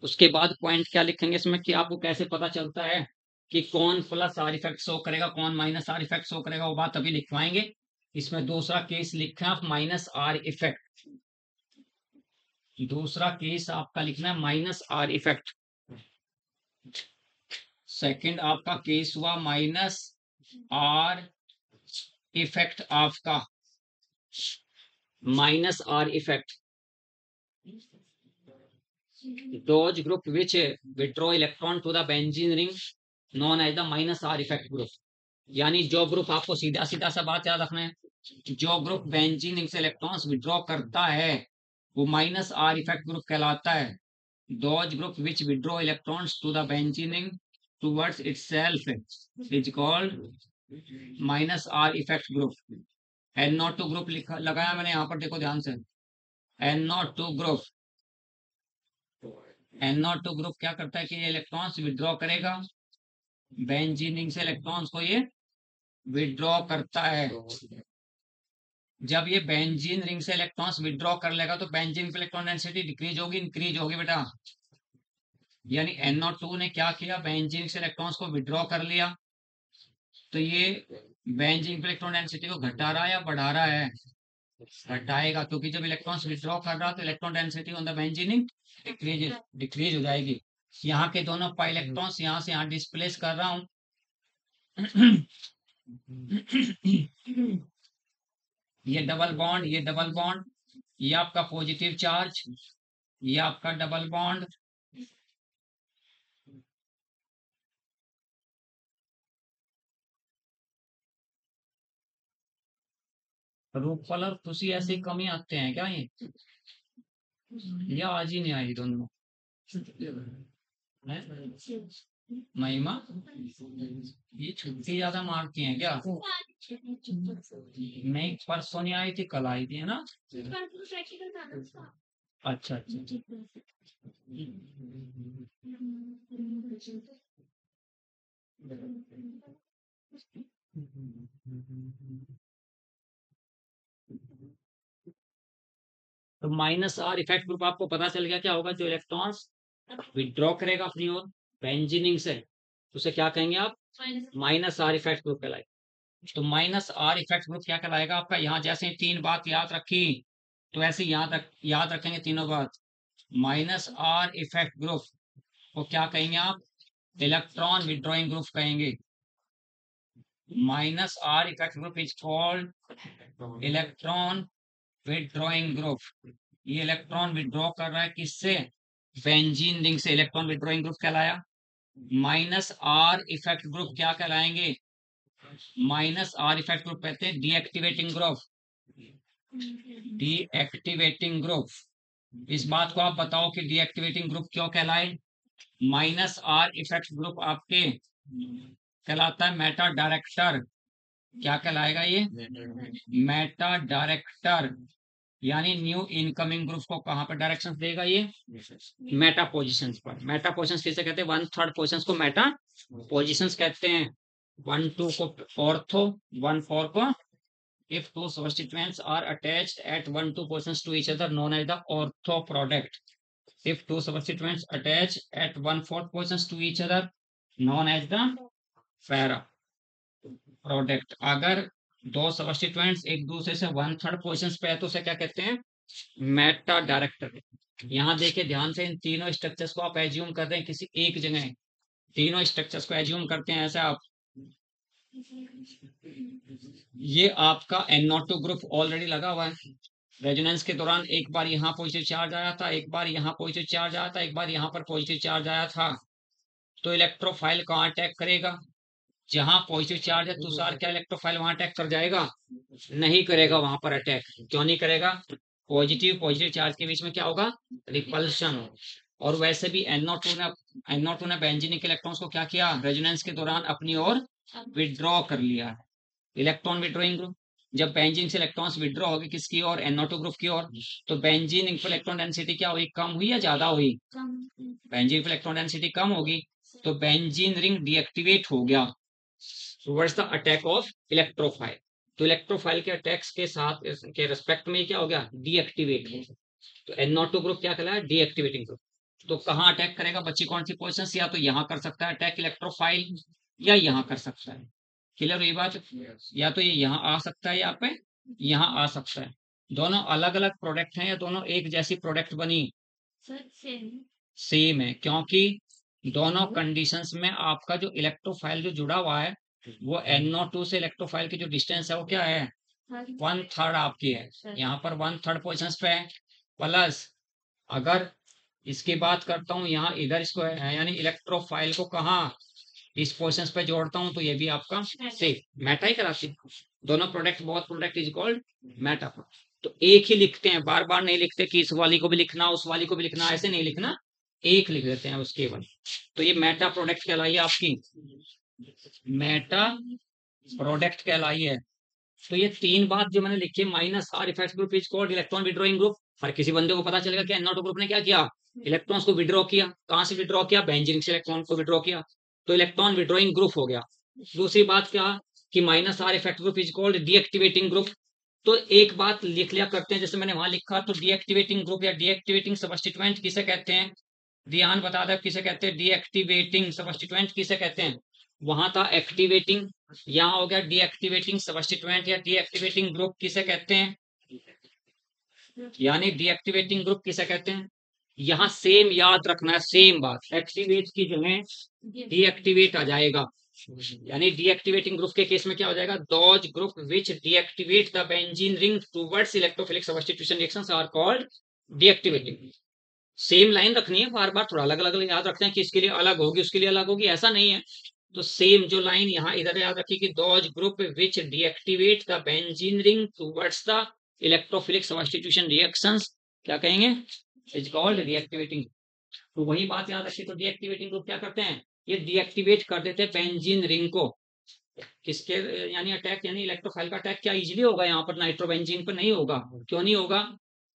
उसके बाद पॉइंट क्या लिखेंगे इसमें कि आपको कैसे पता चलता है कि कौन प्लस आर इफेक्ट शो करेगा, कौन माइनस आर इफेक्ट शो करेगा, वो बात अभी लिखवाएंगे। इसमें दूसरा केस लिखा है माइनस आर इफेक्ट, दूसरा केस आपका लिखना है माइनस आर इफेक्ट। सेकंड आपका केस हुआ माइनस आर इफेक्ट, आपका minus R effect. Those group which withdraw electron to the benzene ring known as the minus R effect group। यानी जो group, आपको सीधा सीधा सा बात याद रखना है, जो ग्रुप बेंजीन रिंग से इलेक्ट्रॉन्स विड्रॉ करता है वो माइनस आर इफेक्ट ग्रुप कहलाता है। Those group which withdraw electrons to the benzene ring towards itself is called minus R effect group। NO2 group लिखा लगाया मैंने यहाँ पर, देखो ध्यान से। NO2 ग्रुप, NO2 ग्रुप क्या करता है कि ये इलेक्ट्रॉन्स विड्रॉ करेगा, बेंजीन रिंग से इलेक्ट्रॉन्स को ये विड्रॉ करता है। जब ये बेंजीन रिंग से इलेक्ट्रॉन्स विड्रॉ कर लेगा तो बेंजीन की इलेक्ट्रॉन डेंसिटी डिक्रीज होगी, इंक्रीज होगी बेटा। यानी NO2 ने क्या किया, बेंजीन से इलेक्ट्रॉन्स को विड्रॉ कर लिया, तो ये बेंजीन की इलेक्ट्रॉन डेंसिटी को घटा रहा है या बढ़ा रहा है, घटाएगा, क्योंकि जब इलेक्ट्रॉन्स विड्रॉ कर रहा है तो electron density on the benzene decrease हो जाएगी। यहाँ के दोनों पाई इलेक्ट्रॉन्स यहाँ से यहाँ डिस्प्लेस कर रहा हूँ ये डबल बॉन्ड, ये डबल बॉन्ड, ये आपका पॉजिटिव चार्ज, ये आपका डबल बॉन्ड, रूपफल और खुशी ऐसे कम ही आते हैं क्या ये? या आज ही नहीं आई दोनों? हैं? महिमा ये छुट्टी ज्यादा मारती हैं क्या? नहीं, परसों नहीं आई थी, कल आई थी, है ना? अच्छा अच्छा। तो माइनस आर इफेक्ट ग्रुप आपको पता चल गया क्या होगा? जो इलेक्ट्रॉन्स विड्रॉ करेगा अपनी ओर बेंजीनिंग से, उसे क्या कहेंगे आप? माइनस आर इफेक्ट ग्रुप कहलाएगा। तो माइनस आर इफेक्ट ग्रुप क्या कहलाएगा आपका? यहाँ जैसे तीन बात याद रखी, तो ऐसे यहाँ तक याद रखेंगे तीनों बात। माइनस आर इफेक्ट ग्रुप को क्या कहेंगे आप? इलेक्ट्रॉन विड्रॉइंग ग्रुप कहेंगे। Minus R effect group is called electron withdrawing group. ये इलेक्ट्रॉन विड्रॉ कर रहा है किससे? बेंजीन रिंग से। इलेक्ट्रॉन विड्रॉइंग ग्रुप कहलाया। माइनस आर इफेक्ट ग्रुप क्या कहलाएंगे? माइनस आर इफेक्ट ग्रुप कहते हैं डीएक्टिवेटिंग ग्रुप। Deactivating group. इस बात को आप बताओ कि डीएक्टिवेटिंग ग्रुप क्यों कहलाए? माइनस आर इफेक्ट ग्रुप आपके कहलाता है मेटा डायरेक्टर। क्या कहलाएगा ये? Meta director. यानी न्यू इनकमिंग ग्रुप को कहां पर डायरेक्शन देगा ये? मेटा पोजिशन पर। मेटा पोजिशन किसे कहते हैं? 1/3 पोजिशन को मेटा पोजिशन कहते हैं। 1 2 को ऑर्थो, 1 4 को। if two substituents are attached at 1 2 positions to each other known as the ortho product. If two substituents attach at 1/4 positions to each other known as the para product. अगर दो substituents एक दूसरे से 1/3 position पे है तो उसे क्या कहते हैं? Meta director. यहाँ देखिए ध्यान से, इन तीनों स्ट्रक्चर्स को आप एज्यूम कर रहे हैं किसी एक जगह। तीनों स्ट्रक्चर्स को एज्यूम करते हैं ऐसे आप। ये आपका NO2 ग्रुप ऑलरेडी लगा हुआ है। रेजोनेंस के दौरान एक बार यहाँ पॉजिटिव चार्ज आया था, एक बार यहाँ पॉजिटिव चार्ज आया था, एक बार यहाँ पर पॉजिटिव चार्ज आया था। तो इलेक्ट्रोफाइल कहाँ अटैक करेगा? जहां पॉजिटिव चार्ज है तुषार, क्या इलेक्ट्रोफाइल वहां अटैक कर जाएगा? नहीं करेगा वहां पर अटैक। क्यों नहीं करेगा? पॉजिटिव चार्ज के बीच में क्या होगा? रिपल्शन। और वैसे भी NO2 ने बेंजीनिक इलेक्ट्रॉन्स को क्या किया? रेजोनेंस के दौरान अपनी ओर विड्रॉ कर लिया है। Electron withdrawing group. जब बेंजीन से इलेक्ट्रॉन्स विड्रॉ हो गए किसकी ओर? NO2 ग्रुप की ओर। तो बेंजीन इलेक्ट्रॉन डेंसिटी क्या हुई? कम हुई या ज्यादा हुई? बेंजीन इलेक्ट्रॉन डेंसिटी कम होगी, तो बेंजीन रिंग डीएक्टिवेट हो गया towards the attack of electrophile. तो इलेक्ट्रोफाइल के अटैक्स के साथ के रिस्पेक्ट में क्या हो गया? डीएक्टिवेट हो गया। तो NO2 ग्रुप क्या कहलाया? Deactivating group. तो कहाँ अटैक करेगा बच्ची? कौन सी पोजिशन? या तो यहाँ कर सकता है अटैक इलेक्ट्रोफाइल, या यहाँ कर सकता है। क्लियर हुई बात? या तो ये यहाँ आ सकता है, यहाँ पे यहाँ आ सकता है। दोनों अलग अलग प्रोडक्ट हैं या दोनों एक जैसी प्रोडक्ट बनी? सेम है, क्योंकि दोनों कंडीशंस में आपका जो इलेक्ट्रोफाइल जो जुड़ा हुआ है वो NO2 से इलेक्ट्रोफाइल की जो डिस्टेंस है वो क्या है? 1/3 आपकी है। यहाँ पर 1/3 पोजिशन पे है। प्लस अगर इसकी बात करता हूँ यहाँ इधर इसको है, यानी इलेक्ट्रोफाइल को कहाँ इस पोजिशन पे जोड़ता हूँ, तो ये भी आपका सेम मेटा ही कराती। दोनों product, both product is called Meta. तो एक ही लिखते हैं, बार बार नहीं लिखते कि इस वाली को भी लिखना उस वाली को भी लिखना, ऐसे नहीं लिखना, एक लिख देते हैं उसके केवल। तो ये मेटा प्रोडक्ट कहलाई है आपकी, मेटा प्रोडक्ट कहलाई है। तो ये तीन बात जो मैंने लिखी, minus R effect group is called electron withdrawing group. हर किसी बंदे को पता चलेगा कि NO2 ग्रुप ने क्या किया? इलेक्ट्रॉन्स को विड्रॉ किया। कहां से विड्रॉ किया? बेंजीन से इलेक्ट्रॉन को विड्रॉ किया, तो इलेक्ट्रॉन विड्रॉइंग ग्रुप हो गया। दूसरी बात क्या कि minus R effect group is called deactivating group. तो एक बात लिख लिया करते हैं, जैसे मैंने वहां लिखा, तो डीएक्टिवेटिंग ग्रुप या डीएक्टिवेटिंग सबस्टिट्यूएंट किसे कहते हैं? ध्यान बता दे किसे कहते हैं? डीएक्टिवेटिंग सबस्टिट्यूएंट किसे कहते हैं? वहां था एक्टिवेटिंग, यहाँ हो गया डीएक्टिवेटिंग सबस्टिट्यूएंट या डीएक्टिवेटिंग ग्रुप किसे कहते हैं? यानी डीएक्टिवेटिंग ग्रुप किसे कहते हैं? यहाँ सेम याद रखना है, सेम बात, एक्टिवेट की जगह डीएक्टिवेट आ जाएगा। यानी डीएक्टिवेटिंग ग्रुप के केस में क्या हो जाएगा, those group which deactivate the benzene ring towards electrophilic substitution reactions are called deactivating. Same line रखनी है, बार बार थोड़ा अलग अलग याद रखते हैं कि इसके लिए अलग होगी उसके लिए अलग होगी, ऐसा नहीं है। तो सेम जो लाइन यहाँ इधर याद रखिए कि those group which deactivate the benzene ring towards the electrophilic substitution reactions क्या कहेंगे, इज कॉल्ड डीएक्टिवेटिंग। तो वही बात याद रखिए, तो डीएक्टिवेटिंग ग्रुप क्या करते हैं, ये डीएक्टिवेट कर देते हैं बेंजीन रिंग को। किसके यानी अटैक, यानी इलेक्ट्रोफाइल का अटैक क्या इजीली होगा यहाँ पर, नाइट्रोबेंजीन पर नहीं होगा। क्यों नहीं होगा,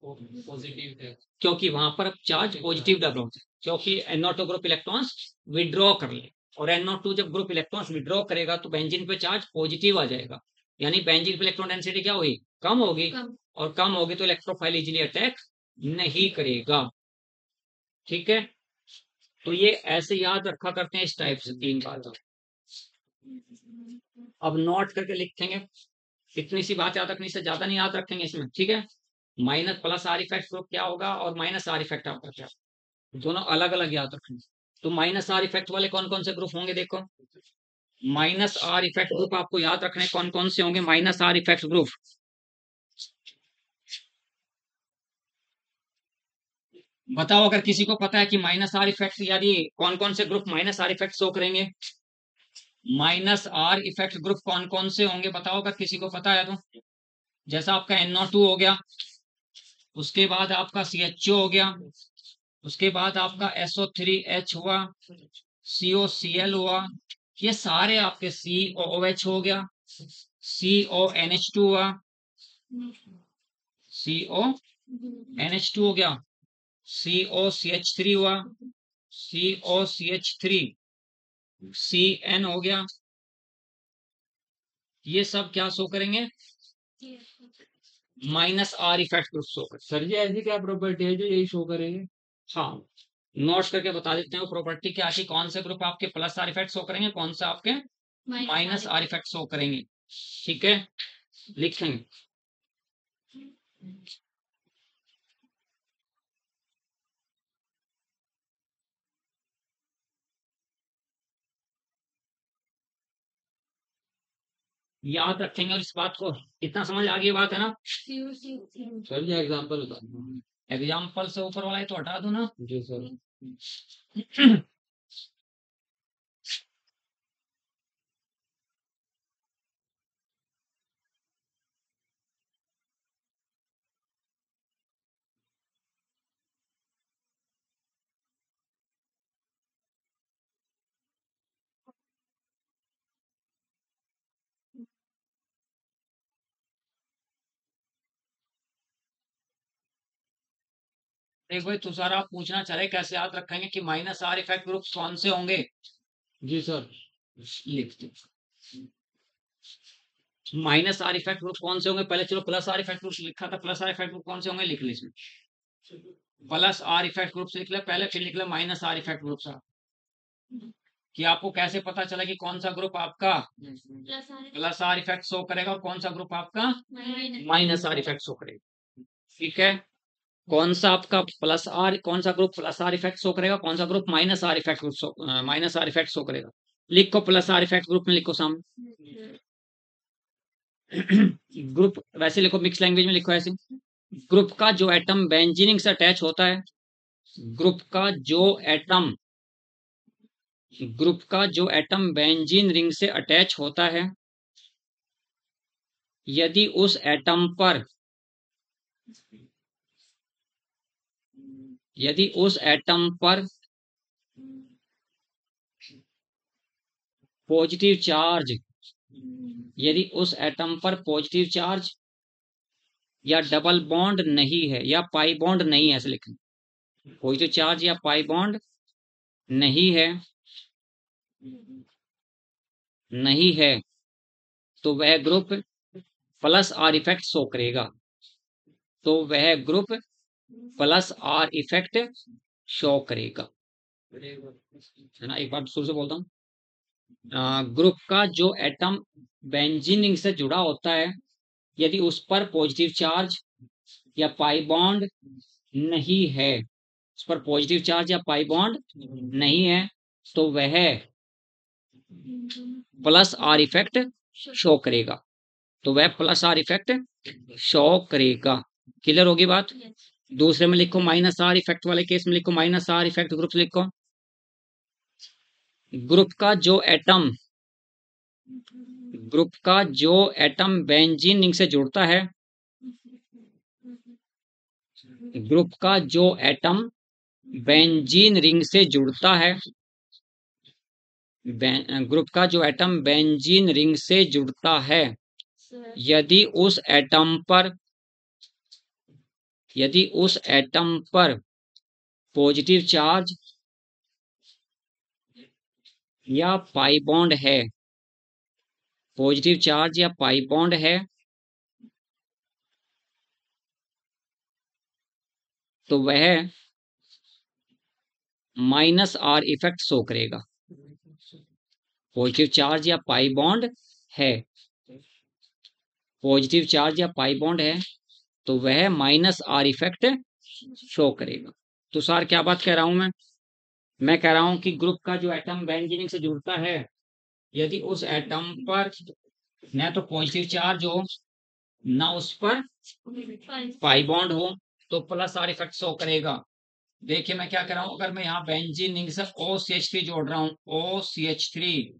पॉजिटिव है, क्योंकि वहां पर चार्ज पॉजिटिव डेवलप है, क्योंकि NO2 ग्रुप इलेक्ट्रॉन्स विड्रॉ कर ले, और NO2 जब ग्रुप इलेक्ट्रॉन्स विड्रॉ करेगा तो बेंजीन पे चार्ज पॉजिटिव आ जाएगा, यानी बेंजीन पे इलेक्ट्रॉन डेंसिटी क्या हुई, कम होगी, और कम होगी तो इलेक्ट्रोफाइल इजीली अटैक नहीं करेगा। ठीक है, तो ये ऐसे याद रखा करते हैं इस टाइप से 3 बात। अब नोट करके लिखेंगे, इतनी सी बात याद रखनी से ज्यादा नहीं याद रखेंगे इसमें। ठीक है, minus plus R effect group क्या होगा और माइनस आर इफेक्ट आपका क्या, दोनों अलग अलग याद रखेंगे। तो माइनस आर इफेक्ट वाले कौन कौन से ग्रुप होंगे, देखो माइनस आर इफेक्ट ग्रुप आपको याद रखने कौन कौन से होंगे। माइनस आर इफेक्ट ग्रुप, बताओ अगर किसी को पता है कि माइनस आर इफेक्ट यानी कौन कौन से group minus R effect show करेंगे। माइनस आर इफेक्ट ग्रुप कौन कौन से होंगे बताओ अगर किसी को पता है तो। जैसा आपका NO2 हो गया, उसके बाद आपका CHO हो गया, उसके बाद आपका SO3H हुआ, COCl हुआ, ये सारे आपके COOH हो गया, CONH2 हुआ, CONH2 हो गया, COCH3 हुआ, COCH3, CN हो गया, ये सब क्या शो करेंगे, minus R effect group show करेंगे। सर जी ऐसी क्या प्रॉपर्टी है जो यही शो करेंगे। हाँ, नोट्स करके बता देते हैं वो प्रॉपर्टी क्या है, कौन से ग्रुप आपके प्लस आर इफेक्ट शो करेंगे, कौन सा आपके माइनस आर इफेक्ट शो करेंगे। ठीक है, लिखेंगे। याद रखेंगे और इस बात को, इतना समझ आ गई बात है ना। सर जी एग्जांपल बताओ। एग्जाम्पल से ऊपर वाला ही तो हटा दो ना। जी सर। एक भाई तुषार आप पूछना चाह रहे कैसे याद रखेंगे कि माइनस आर इफेक्ट ग्रुप कौन से होंगे। जी सर। लिखते माइनस आर इफेक्ट ग्रुप कौन से होंगे, पहले चलो प्लस आर इफेक्ट ग्रुप लिखा था, प्लस आर इफेक्ट ग्रुप कौन से होंगे लिख ली इसमें, प्लस आर इफेक्ट ग्रुप से लिख लिया पहले, फिर लिख लिया माइनस आर इफेक्ट ग्रुप सा। कि आपको कैसे पता चला कि कौन सा ग्रुप आपका प्लस आर इफेक्ट शो करेगा और कौन सा ग्रुप आपका माइनस आर इफेक्ट शो करेगा। ठीक है, कौन सा आपका प्लस आर, कौन सा group plus R effect show करेगा, कौन सा group minus R effect group minus R effect show करेगा। लिखो प्लस आर इफेक्ट ग्रुप में लिखो सामने। ग्रुप वैसे लिखो, मिक्स लैंग्वेज में लिखो ऐसे, ग्रुप का जो एटम बेंजीनिंग से अटैच होता है, ग्रुप का जो एटम, ग्रुप का जो एटम बेंजीन रिंग से अटैच होता है, यदि उस एटम पर, यदि उस एटम पर पॉजिटिव चार्ज, यदि उस एटम पर पॉजिटिव चार्ज या डबल बॉन्ड नहीं है या पाई बॉन्ड नहीं है, ऐसे लिखें, पॉजिटिव चार्ज या पाई बॉन्ड नहीं है, नहीं है, तो वह group plus R effect show करेगा, तो वह group plus R effect show करेगा, है ना। एक बार शुरू से बोलता हूँ, ग्रुप का जो एटम बेंजीनिंग से जुड़ा होता है, यदि उस पर पॉजिटिव चार्ज या पाई बॉन्ड नहीं है, उस पर पॉजिटिव चार्ज या पाई बॉन्ड नहीं है, तो वह प्लस आर इफेक्ट शो करेगा, तो वह प्लस आर इफेक्ट शो करेगा। क्लियर होगी बात? दूसरे में लिखो माइनस आर इफेक्ट वाले केस में लिखो माइनस आर इफेक्ट ग्रुप लिखो। ग्रुप का जो एटम बेंजीन रिंग से जुड़ता है, ग्रुप का जो एटम बेंजीन रिंग से जुड़ता है, ग्रुप का जो एटम बेंजीन रिंग से जुड़ता है, यदि उस एटम पर पॉजिटिव चार्ज या पाई बॉन्ड है, पॉजिटिव चार्ज या पाई बॉन्ड है, तो वह माइनस आर इफेक्ट शो करेगा। पॉजिटिव चार्ज या पाई बॉन्ड है, पॉजिटिव चार्ज या पाई बॉन्ड है, तो वह माइनस आर इफेक्ट शो करेगा। तो सर क्या बात कह रहा हूं मैं कह रहा हूं कि ग्रुप का जो एटम बेंजीन से जुड़ता है, यदि उस एटम पर न तो पॉजिटिव चार्ज हो ना उस पर पाई बॉन्ड हो, तो प्लस आर इफेक्ट शो करेगा। देखिए मैं क्या कर रहा हूं, अगर मैं यहाँ बेंजीन रिंग से OCH3 जोड़ रहा हूँ, OCH3,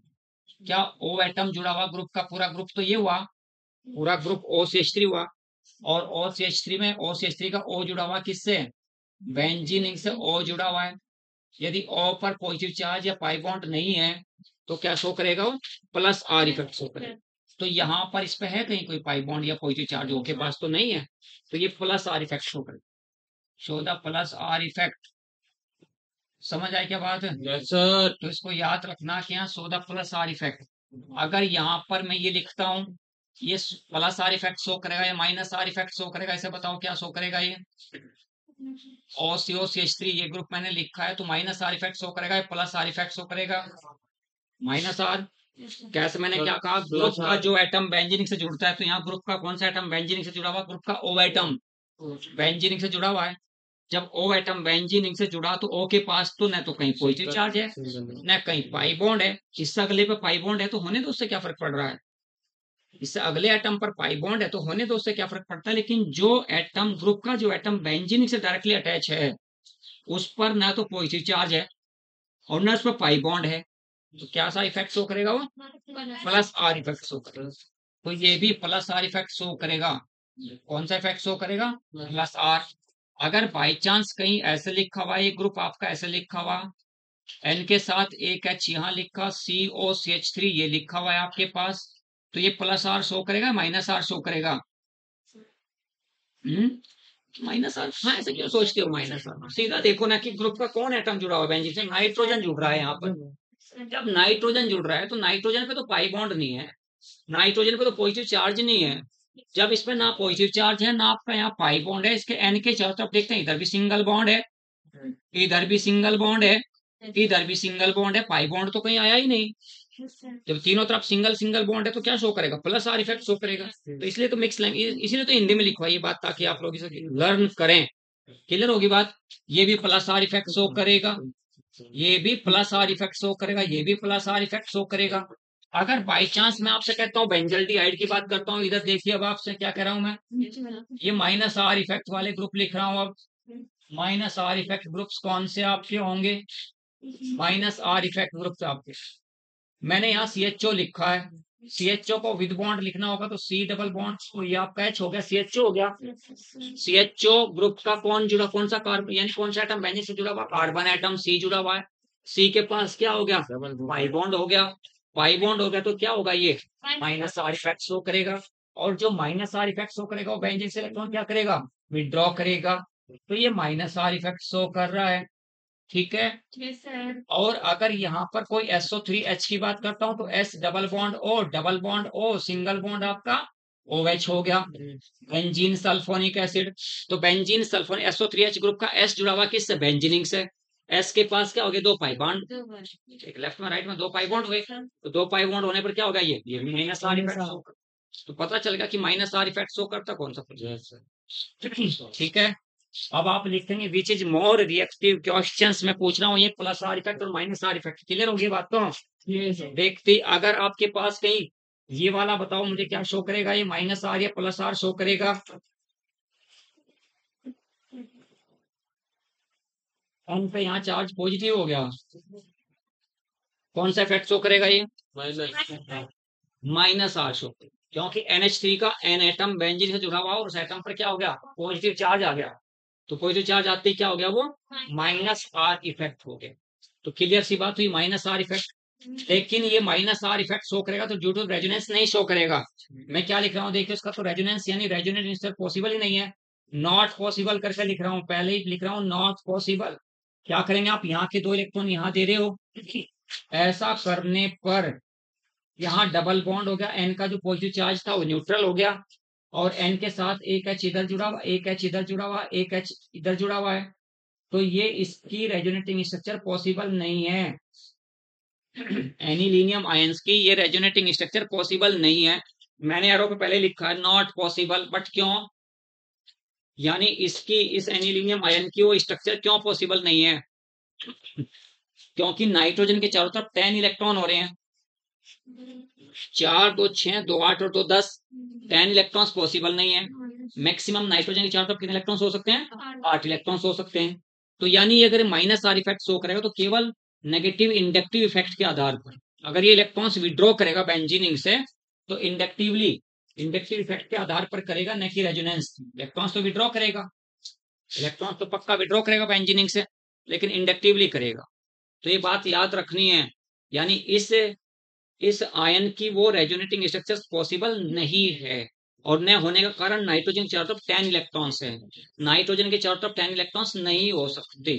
क्या O एटम जुड़ा हुआ ग्रुप का पूरा ग्रुप तो ये हुआ, पूरा ग्रुप OCH3 हुआ, और OCH3 में OCH3 का O जुड़ा हुआ किससे? बेंजीन रिंग से O जुड़ा हुआ है। यदि O पर पॉजिटिव चार्ज या पाई बॉन्ड नहीं है तो क्या शो करेगा? वो प्लस आर इफेक्ट शो करेगा। तो यहाँ पर इस पे है कहीं कोई पाई बॉन्ड या पॉजिटिव चार्ज O के पास तो नहीं है, तो ये प्लस आर इफेक्ट शो करेगा। Show the plus R effect. समझ आए क्या बात है? Yes sir. तो इसको याद रखना कि यहाँ show the plus R effect. अगर यहाँ पर मैं ये लिखता हूँ, ये प्लस आर इफेक्ट शो करेगा या माइनस आर इफेक्ट शो करेगा, इसे बताओ क्या शो करेगा? ये OCO-CH3 ये ग्रुप मैंने लिखा है, तो माइनस आर इफेक्ट शो करेगा या प्लस आर इफेक्ट शो करेगा? Minus R. कैसे? मैंने क्या कहा, ग्रुप का जो एटम बेंजीन से जुड़ता है, तो यहाँ ग्रुप का कौन सा एटम बेंजीन से जुड़ा हुआ? ग्रुप का O एटम बेंजीन से जुड़ा हुआ है। जब O एटम बेंजीन से जुड़ा तो O के पास तो न तो कहीं पॉजिटिव चार्ज है न कहीं पाई बॉन्ड है। इससे अगले पे पाई बॉन्ड है तो होने दो, उससे क्या फर्क पड़ रहा है? इससे अगले एटम पर पाई बॉन्ड है तो होने दो, उससे क्या फर्क पड़ता है? लेकिन जो एटम ग्रुप का जो एटम बेंजीन से डायरेक्टली अटैच है, उस पर ना तो पॉजिटिव चार्ज है और ना उस पर पाई बॉन्ड है, तो क्या सा इफेक्ट शो करेगा? वो प्लस आर इफेक्ट शो करेगा। तो ये भी प्लस आर इफेक्ट शो करेगा। कौन सा इफेक्ट शो करेगा? Plus R. अगर बाई चांस कहीं ऐसे लिखा हुआ, ये ग्रुप आपका ऐसे लिखा हुआ, N के साथ एक H यहाँ लिखा, COCH3 ये लिखा हुआ है आपके पास, तो ये प्लस आर शो करेगा माइनस आर शो करेगा? Minus R. हाँ, ऐसे क्यों सोचते हो माइनस आर? सीधा देखो ना कि ग्रुप का कौन एटम जुड़ा हुआ है बेंजीन से? नाइट्रोजन जुड़ रहा है यहाँ पर। जब नाइट्रोजन जुड़ रहा है तो नाइट्रोजन पे तो पाई बॉन्ड नहीं है, नाइट्रोजन पे तो पॉजिटिव चार्ज नहीं है। जब इसमें ना पॉजिटिव चार्ज है ना आपका यहाँ पाई बॉन्ड है, इसके N के चारों तरफ देखते हैं, इधर भी सिंगल बॉन्ड है, इधर भी सिंगल बॉन्ड है, इधर भी सिंगल बॉन्ड है, पाई बॉन्ड तो कहीं आया ही नहीं। जब तीनों तरफ सिंगल सिंगल बॉन्ड है तो क्या शो करेगा? प्लस आर इफेक्ट शो करेगा। तो इसलिए तो मिक्स लैंग्वेज, इसीलिए तो हिंदी में लिखवाई ये बात, ताकि आप लोग इसे लर्न करें। क्लियर होगी बात? ये भी प्लस आर इफेक्ट शो करेगा, ये भी प्लस आर इफेक्ट शो करेगा, ये भी प्लस आर इफेक्ट शो करेगा। अगर बाई चांस मैं आपसे कहता हूँ बेंजल्डिहाइड की बात करता हूँ, इधर देखिए अब आपसे क्या कह रहा हूं मैं, ये माइनस आर इफेक्ट वाले ग्रुप लिख रहा हूं। अब माइनस आर इफेक्ट ग्रुप्स कौन से आपके होंगे? माइनस आर इफेक्ट ग्रुप्स आपके, मैंने यहाँ CHO लिखा है, CHO को विद बॉन्ड लिखना होगा तो C डबल बॉन्ड, तो ये आपका H हो गया, CHO हो गया। CHO ग्रुप का कौन जुड़ा, कौन सा कार्बन यानी कौन सा एटम बेंजीन से जुड़ा हुआ? कार्बन एटम C जुड़ा हुआ है। C के पास क्या हो गया? पाई बॉन्ड हो गया। पाई बॉन्ड हो गया तो क्या होगा? ये माइनस आर इफेक्ट शो करेगा, और जो माइनस आर इफेक्ट शो करेगा वो बेंजीन से इलेक्ट्रॉन क्या करेगा? विड्रॉ करेगा। तो ये माइनस आर इफेक्ट शो कर रहा है, ठीक है। और अगर यहाँ पर कोई SO3H की बात करता हूं तो S double bond O double bond O single bond आपका OH हो गया, बेंजीन सल्फोनिक एसिड। तो बेंजीन सल्फोनिक SO3H ग्रुप का S जुड़ा हुआ किससे? बेंजीनिंग से। S के पास क्या हो गया? दो पाई बॉन्ड, एक लेफ्ट में राइट में दो पाई बॉन्ड हुए, तो दो पाई बॉन्ड होने पर क्या होगा? ये माइनस आर इफेक्ट। तो पता चलेगा कि माइनस आर इफेक्ट शो करता कौन सा? ठीक है। अब आप लिखेंगे which is more reactive. Questions में पूछ रहा हूँ ये प्लस आर इफेक्ट और माइनस आर इफेक्ट, क्लियर होगी बात? तो ये सर देखते अगर आपके पास कहीं ये वाला बताओ मुझे क्या शो करेगा, ये माइनस आर या प्लस आर शो करेगा? एन पे यहाँ चार्ज पॉजिटिव हो गया, कौन सा इफेक्ट शो करेगा? ये माइनस माइनस आर शो, क्योंकि NH3 का एन एटम बेंजीन से जुड़ा हुआ और उस एटम पर क्या हो गया? पॉजिटिव चार्ज आ गया। तो पॉजिटिव चार्ज आते ही क्या हो गया? वो माइनस आर इफेक्ट हो गया। तो क्लियर सी बात हुई, माइनस आर इफेक्ट। लेकिन ये माइनस आर इफेक्ट शो करेगा तो ड्यू टू रेजोनेंस नहीं शो करेगा। मैं क्या लिख रहा हूँ देखिए, उसका तो रेजोनेंस यानी रेजोनेंस पॉसिबल ही नहीं है, नॉट पॉसिबल करके लिख रहा हूँ, पहले ही लिख रहा हूँ नॉट पॉसिबल। क्या करेंगे आप, यहाँ के 2 इलेक्ट्रॉन यहाँ दे रहे हो, ऐसा करने पर यहाँ डबल बॉन्ड हो गया, एन का जो पॉजिटिव चार्ज था वो न्यूट्रल हो गया, और एन के साथ एक एच इधर जुड़ा हुआ, एक एच इधर जुड़ा हुआ, एक एच इधर जुड़ा हुआ है। तो ये इसकी रेजोनेटिंग स्ट्रक्चर पॉसिबल नहीं है। एनिलीनियम आयंस की ये रेजोनेटिंग स्ट्रक्चर पॉसिबल नहीं है। मैंने एरो पे पहले लिखा है नॉट पॉसिबल, बट क्यों? यानी इसकी इस एनिलीनियम आयन की वो स्ट्रक्चर क्यों पॉसिबल नहीं है? क्योंकि नाइट्रोजन के चारों तरफ 10 इलेक्ट्रॉन हो रहे हैं, 4 2 6 2 8 और 2 10, 10 इलेक्ट्रॉन्स पॉसिबल नहीं है। मैक्सिमम नाइट्रोजन के चारों तरफ कितने इलेक्ट्रॉन्स हो सकते हैं? 8 इलेक्ट्रॉन्स हो सकते हैं। तो यानी अगर माइनस आर इफेक्ट शो करेगा तो केवल नेगेटिव इंडक्टिव इफेक्ट के आधार पर, अगर ये इलेक्ट्रॉन्स विड्रॉ करेगा बेंजीनिंग से तो इंडक्टिवली इंडक्टिव इफेक्ट के आधार पर करेगा, न कि रेजोनेंस। इलेक्ट्रॉन्स तो विड्रॉ करेगा, इलेक्ट्रॉन्स तो पक्का विड्रॉ करेगा बेंजीनिंग से, लेकिन इंडक्टिवली करेगा। तो ये बात याद रखनी है, यानी इस आयन की वो रेजोनेटिंग स्ट्रक्चर पॉसिबल नहीं है, और न होने का कारण नाइट्रोजन के चारों तरफ 10 इलेक्ट्रॉन्स है, नाइट्रोजन के चारों तरफ 10 इलेक्ट्रॉन्स नहीं हो सकते।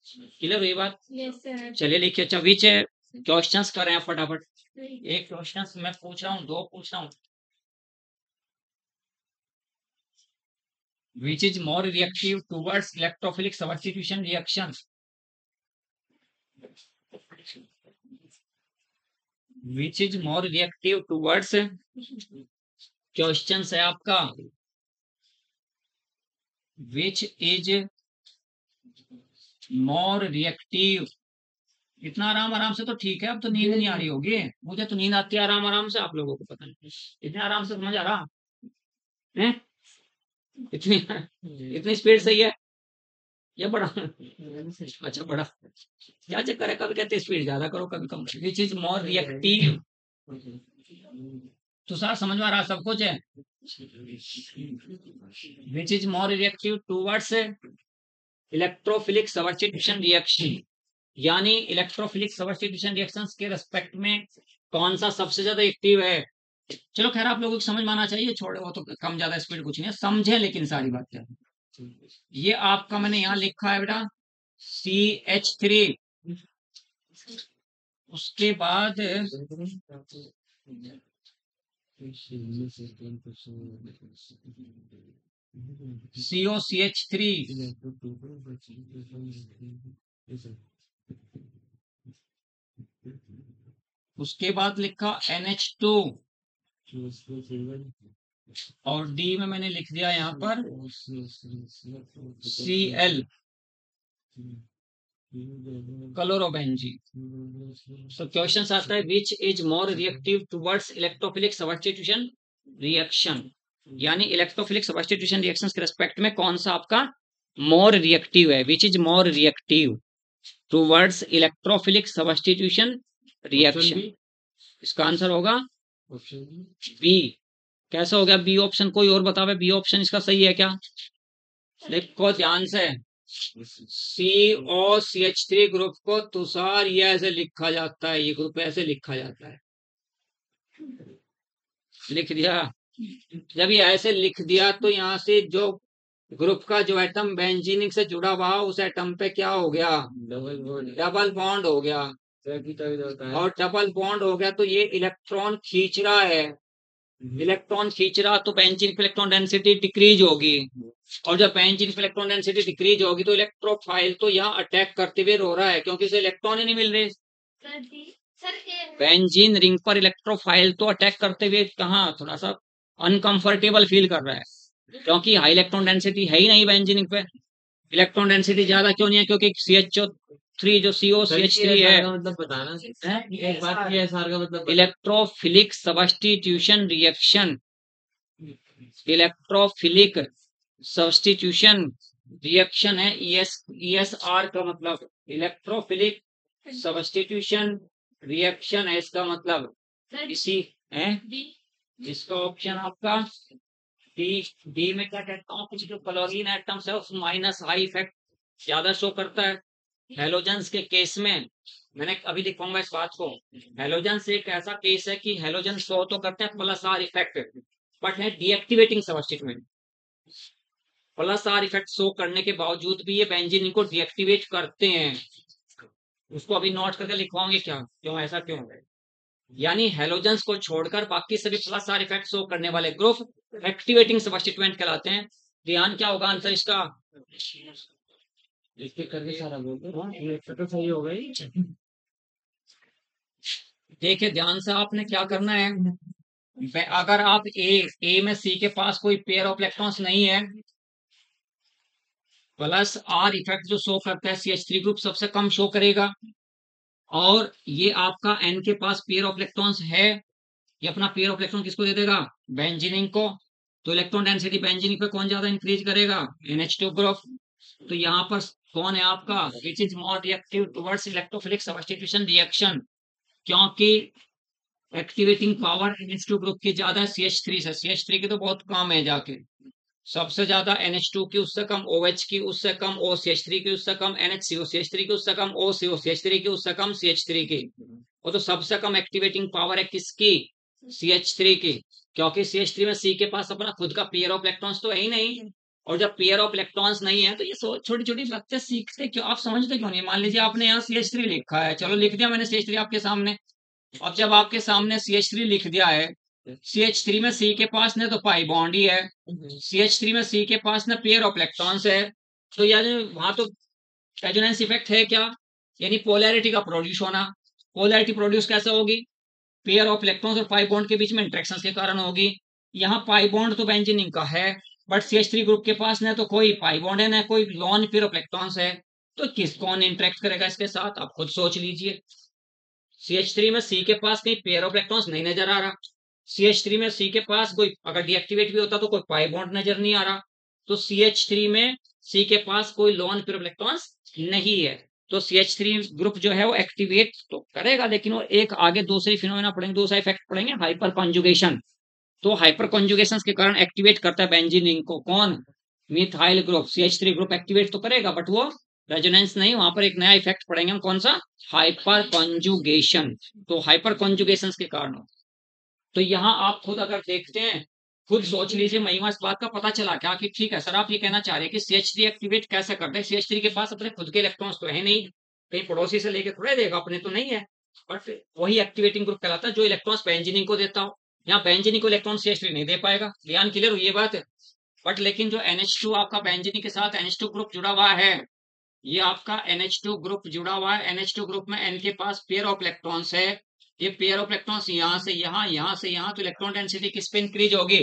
क्लियर हुई बात? Yes sir. चलिए लिखिए। अच्छा विच क्वेश्चंस कर रहे हैं फटाफट, एक क्वेश्चंस मैं पूछ रहा हूँ, 2 पूछ रहा हूँ। Which is more reactive towards electrophilic substitution reaction? Which is more reactive towards, question है आपका, विच इज मोर रिएक्टिव। इतना आराम आराम से तो ठीक है, अब तो नींद नहीं आ रही होगी, मुझे तो नींद आती है आराम आराम से, आप लोगों को पता नहीं इतने आराम से समझ आ रहा है? इतनी इतनी स्पीड सही है या बड़ा? अच्छा बड़ा, क्या चक्कर है, कभी कहते स्पीड ज्यादा करो कभी कम। विच इज मोर रिएक्टिव, तो सारा समझ में आ रहा सब कुछ है। Which is more reactive towards electrophilic substitution reaction, यानी इलेक्ट्रोफिलिक सब्स्टिट्यूशन रिएक्शंस के रेस्पेक्ट में कौन सा सबसे ज्यादा एक्टिव है? चलो खैर आप लोगों को समझ में आना चाहिए, छोड़े वो तो कम ज्यादा स्पीड कुछ नहीं है, समझे लेकिन सारी बातें। ये आपका मैंने यहाँ लिखा है बेटा CH3, उसके बाद COCH3, उसके बाद लिखा NH2, और डी में मैंने लिख दिया यहाँ पर Cl, क्लोरोबेंजीन। सो क्वेश्चन आता है which is more reactive towards electrophilic substitution reaction, यानी इलेक्ट्रोफिलिक सब्स्टिट्यूशन रिएक्शंस के रेस्पेक्ट में कौन सा आपका मोर रिएक्टिव है? Which is more reactive towards electrophilic substitution reaction, इसका आंसर होगा बी। कैसा हो गया बी ऑप्शन? कोई और बतावे बी ऑप्शन इसका सही है क्या? देखो ध्यान से, COCH3 ग्रुप को तुषार ये ऐसे लिखा जाता है, ये ग्रुप ऐसे लिखा जाता है, लिख दिया। जब ये ऐसे लिख दिया तो यहाँ से जो ग्रुप का जो एटम बेंजीनिक से जुड़ा हुआ उस एटम पे क्या हो गया? डबल बॉन्ड हो गया, और डबल बॉन्ड हो गया तो ये इलेक्ट्रॉन खींच रहा है, इलेक्ट्रॉन खींच रहा तो बेंजीन इलेक्ट्रॉन डेंसिटी डिक्रीज होगी, और जब बेंजीन इलेक्ट्रॉन डेंसिटी डिक्रीज होगी तो इलेक्ट्रोफाइल तो यहाँ अटैक करते हुए रो रहा है, क्योंकि इसे इलेक्ट्रॉन ही नहीं मिल रहे। बेंजीन रिंग पर इलेक्ट्रोफाइल तो अटैक करते हुए कहाँ थोड़ा सा अनकंफर्टेबल फील कर रहा है, क्योंकि हाई इलेक्ट्रॉन डेंसिटी है ही नहीं बेंजीन पे, इलेक्ट्रॉन डेंसिटी ज्यादा क्यों नहीं है? क्योंकि CH3 जो COCH3 है, मतलब बताना एक बार PSR का मतलब electrophilic substitution reaction, electrophilic substitution reaction है ESR का मतलब, इलेक्ट्रोफिलिक सब्स्टिट्यूशन रिएक्शन है इसका मतलब। इसी है इसका ऑप्शन आपका डी। डी में क्या कहता हूँ, कुछ जो क्लोरीन एटम्स है उसमें माइनस हाई इफेक्ट ज्यादा शो करता है। हेलोजेंस के केस में मैंने अभी लिखवाऊंगा इस बात को। हेलोजेंस एक ऐसा केस है कि हेलोजन शो तो करते हैं प्लस आर इफेक्ट, बट है deactivating substituent. Plus R effect show करने के बावजूद भी ये बेंजीन को डीएक्टिवेट करते हैं। उसको अभी नोट करके लिखवाओगे क्या, क्यों ऐसा क्यों है? यानी हेलोजेंस को छोड़कर बाकी सभी प्लस आर इफेक्ट शो करने वाले ग्रुप एक्टिवेटिंग सब्स्टिट्यूएंट कहलाते हैं। ध्यान क्या होगा आंसर इसका? इसके करके सारा बोल तो सही हो गई। देखिए ध्यान से आपने क्या करना है, अगर आप ए में सी के पास कोई पेयर ऑफ इलेक्ट्रॉन्स नहीं है, प्लस आर इफेक्ट जो शो करता है CH3 ग्रुप सबसे कम शो करेगा, और ये आपका एन के पास पेयर ऑफ इलेक्ट्रॉन्स है, ये अपना पेयर ऑफ इलेक्ट्रॉन किसको दे देगा? बेंजीनिन को। तो इलेक्ट्रॉन डेंसिटी बेंजीनिन पे कौन ज्यादा इंक्रीज करेगा? NH2 group. तो यहाँ पर कौन है आपका, which is more reactive towards electrophilic substitution reaction, क्योंकि एक्टिवेटिंग पावर NH2 ग्रुप की ज्यादा है CH3 से। CH3 की तो बहुत कम है जाके, सबसे ज्यादा NH2 की, उससे कम OH की, उससे कम OCH3 की, उससे कम NHCOCH3 की, उससे कम OCOCH3 की, उससे कम CH3 की। वो तो सबसे कम एक्टिवेटिंग पावर है किसकी? CH3 की, क्योंकि CH3 में C के पास अपना खुद का पेयर ऑफ इलेक्ट्रॉन्स तो है ही नहीं। और जब पेयर ऑफ इलेक्ट्रॉन्स नहीं है तो ये छोटी छोटी बातें सीखते क्यों, आप समझते क्यों नहीं? मान लीजिए आपने यहाँ CH3 लिखा है, चलो लिख दिया मैंने CH3 आपके सामने। अब जब आपके सामने CH3 लिख दिया है, CH3 में C के पास न तो पाई बॉन्ड ही है, CH3 में C के पास न पेयर ऑफ इलेक्ट्रॉन्स है, तो यानी वहां तो रेजोनेंस इफेक्ट है क्या? यानी पोलैरिटी का प्रोड्यूस होना। पोलैरिटी प्रोड्यूस कैसे होगी? पेयर ऑफ इलेक्ट्रॉन्स और पाई बॉन्ड के बीच में इंट्रैक्शन के कारण होगी। यहाँ पाई बॉन्ड तो बेंजीनिन का है, बट CH3 ग्रुप के पास न तो कोई पाई बॉन्ड है, न कोई लॉन पेयर ऑफ इलेक्ट्रॉन्स है, तो किस कौन इंटरेक्ट करेगा इसके साथ, आप खुद सोच लीजिए। CH3 में C के पास कहीं पेयर ऑफ इलेक्ट्रॉन्स नहीं नजर आ रहा, CH3 में C के पास कोई अगर डीएक्टिवेट भी होता तो कोई पाई बॉन्ड नजर नहीं आ रहा, तो CH3 में C के पास कोई लॉन पेयर ऑफ इलेक्ट्रॉन्स नहीं है, तो CH3 ग्रुप जो है वो एक्टिवेट तो करेगा, लेकिन वो एक आगे दूसरी फिनोमेना पढ़ेंगे, दूसरा इफेक्ट पढ़ेंगे, हाइपर कॉन्जुगेशन। तो हाइपर कॉन्जुगेशन के कारण एक्टिवेट करता है बेंजीन को कौन? Methyl group. CH3 group activate तो करेगा, बट वो रेजोनेंस नहीं, वहां पर एक नया इफेक्ट पढ़ेंगे हम, कौन सा? Hyper conjugation. तो हाइपर कॉन्जुगेशन के कारण। तो यहाँ आप खुद अगर देखते हैं, खुद सोच लीजिए, महिमा इस बात का पता चला क्या कि ठीक है सर आप ये कहना चाह रहे हैं कि CH3 एक्टिवेट कैसे करते हैं? CH3 के पास अपने खुद के इलेक्ट्रॉन्स तो है नहीं, कहीं पड़ोसी से लेके थोड़े देगा, अपने तो नहीं है, बट वही एक्टिवेटिंग ग्रुप कहलाता है जो इलेक्ट्रॉन्स बेंजीनिन को देता हो। यहाँ बेंजीनिन को इलेक्ट्रॉन CH3 नहीं दे पाएगा, ध्यान क्लियर हुई ये बात है। बट लेकिन जो NH2 आपका बेंजीनिन के साथ NH2 ग्रुप जुड़ा हुआ है, ये आपका NH2 ग्रुप जुड़ा हुआ है, NH2 ग्रुप में N के पास पेयर ऑफ इलेक्ट्रॉन्स है, ये पेयर ऑफ इलेक्ट्रॉन्स यहाँ से यहाँ, यहाँ से यहाँ, तो इलेक्ट्रॉन डेंसिटी किस पे इंक्रीज होगी?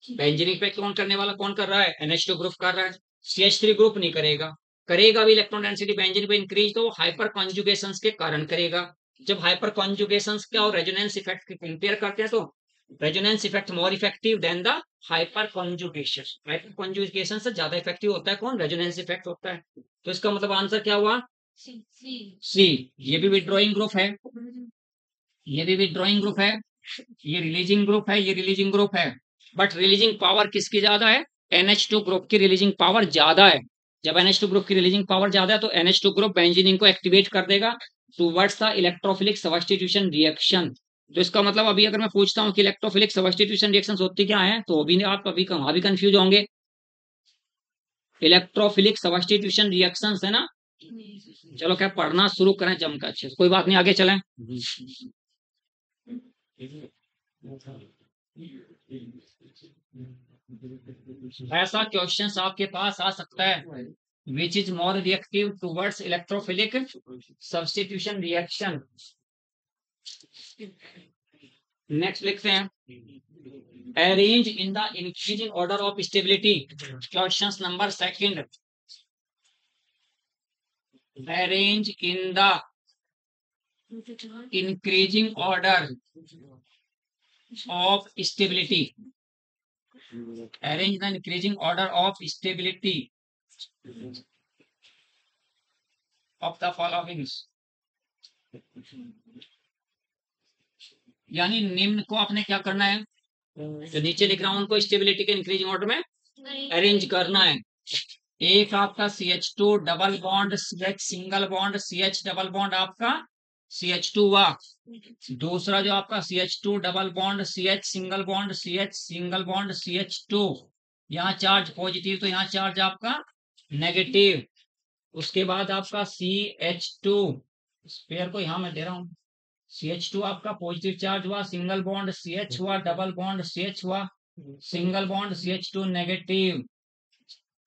बेंजीनिक पे कौन करने वाला, कौन कर रहा है? NH2 ग्रुप कर रहा है, CH3 ग्रुप नहीं करेगा। करेगा भी इलेक्ट्रॉन डेंसिटी बेंजीन पे इंक्रीज, तो हाइपर कॉन्जुगेशन के कारण करेगा। जब हाइपर कॉन्जुगेशन का और रेजोनेंस इफेक्ट कंपेयर करते हैं, तो resonance effect more effective than the hyperconjugation. Hyperconjugation से ज्यादा इफेक्टिव होता है कौन? रेजोनेंस इफेक्ट होता है। तो इसका मतलब आंसर क्या हुआ? सी। ये भी विड्रॉइंग ग्रुप है, ये भी विड्रॉइंग ग्रुप है, ये रिलीजिंग ग्रुप है, ये रिलीजिंग ग्रुप है, बट रिलीजिंग पावर किसकी ज्यादा है? NH2 ग्रुप की रिलीजिंग पावर ज्यादा है। जब NH2 ग्रुप की रिलीजिंग पावर ज्यादा है तो NH2 ग्रुप बेंजीनिन को एक्टिवेट कर देगा towards the electrophilic substitution reaction. तो इसका मतलब अभी अगर मैं पूछता हूँ कि इलेक्ट्रोफिलिक सब्स्टिट्यूशन रिएक्शन होती क्या है, तो अभी आप अभी वहां भी कंफ्यूज होंगे। इलेक्ट्रोफिलिक सब्स्टिट्यूशन रिएक्शन है ना। चलो क्या पढ़ना शुरू करें जमकर अच्छे से, कोई बात नहीं आगे चलें। ऐसा क्वेश्चन आपके पास आ सकता है, which is more reactive towards electrophilic substitution reaction. Next लिखते हैं, arrange in the increasing order of stability. Question number second, arrange in the increasing order of stability, arrange the increasing order of stability of the following, यानी निम्न को आपने क्या करना है, जो नीचे लिख रहा हूं उनको स्टेबिलिटी के इंक्रीजिंग ऑर्डर में अरेंज करना है। एक आपका CH2 double bond CH single bond CH double bond आपका CH2 हुआ। दूसरा जो आपका CH2 double bond CH single bond CH single bond CH2, यहाँ चार्ज पॉजिटिव तो यहाँ चार्ज आपका नेगेटिव। उसके बाद आपका CH2 स्पेयर को यहाँ मैं दे रहा हूँ, CH2 आपका पॉजिटिव चार्ज हुआ, सिंगल बॉन्ड CH हुआ, डबल बॉन्ड CH हुआ, सिंगल बॉन्ड CH2 नेगेटिव।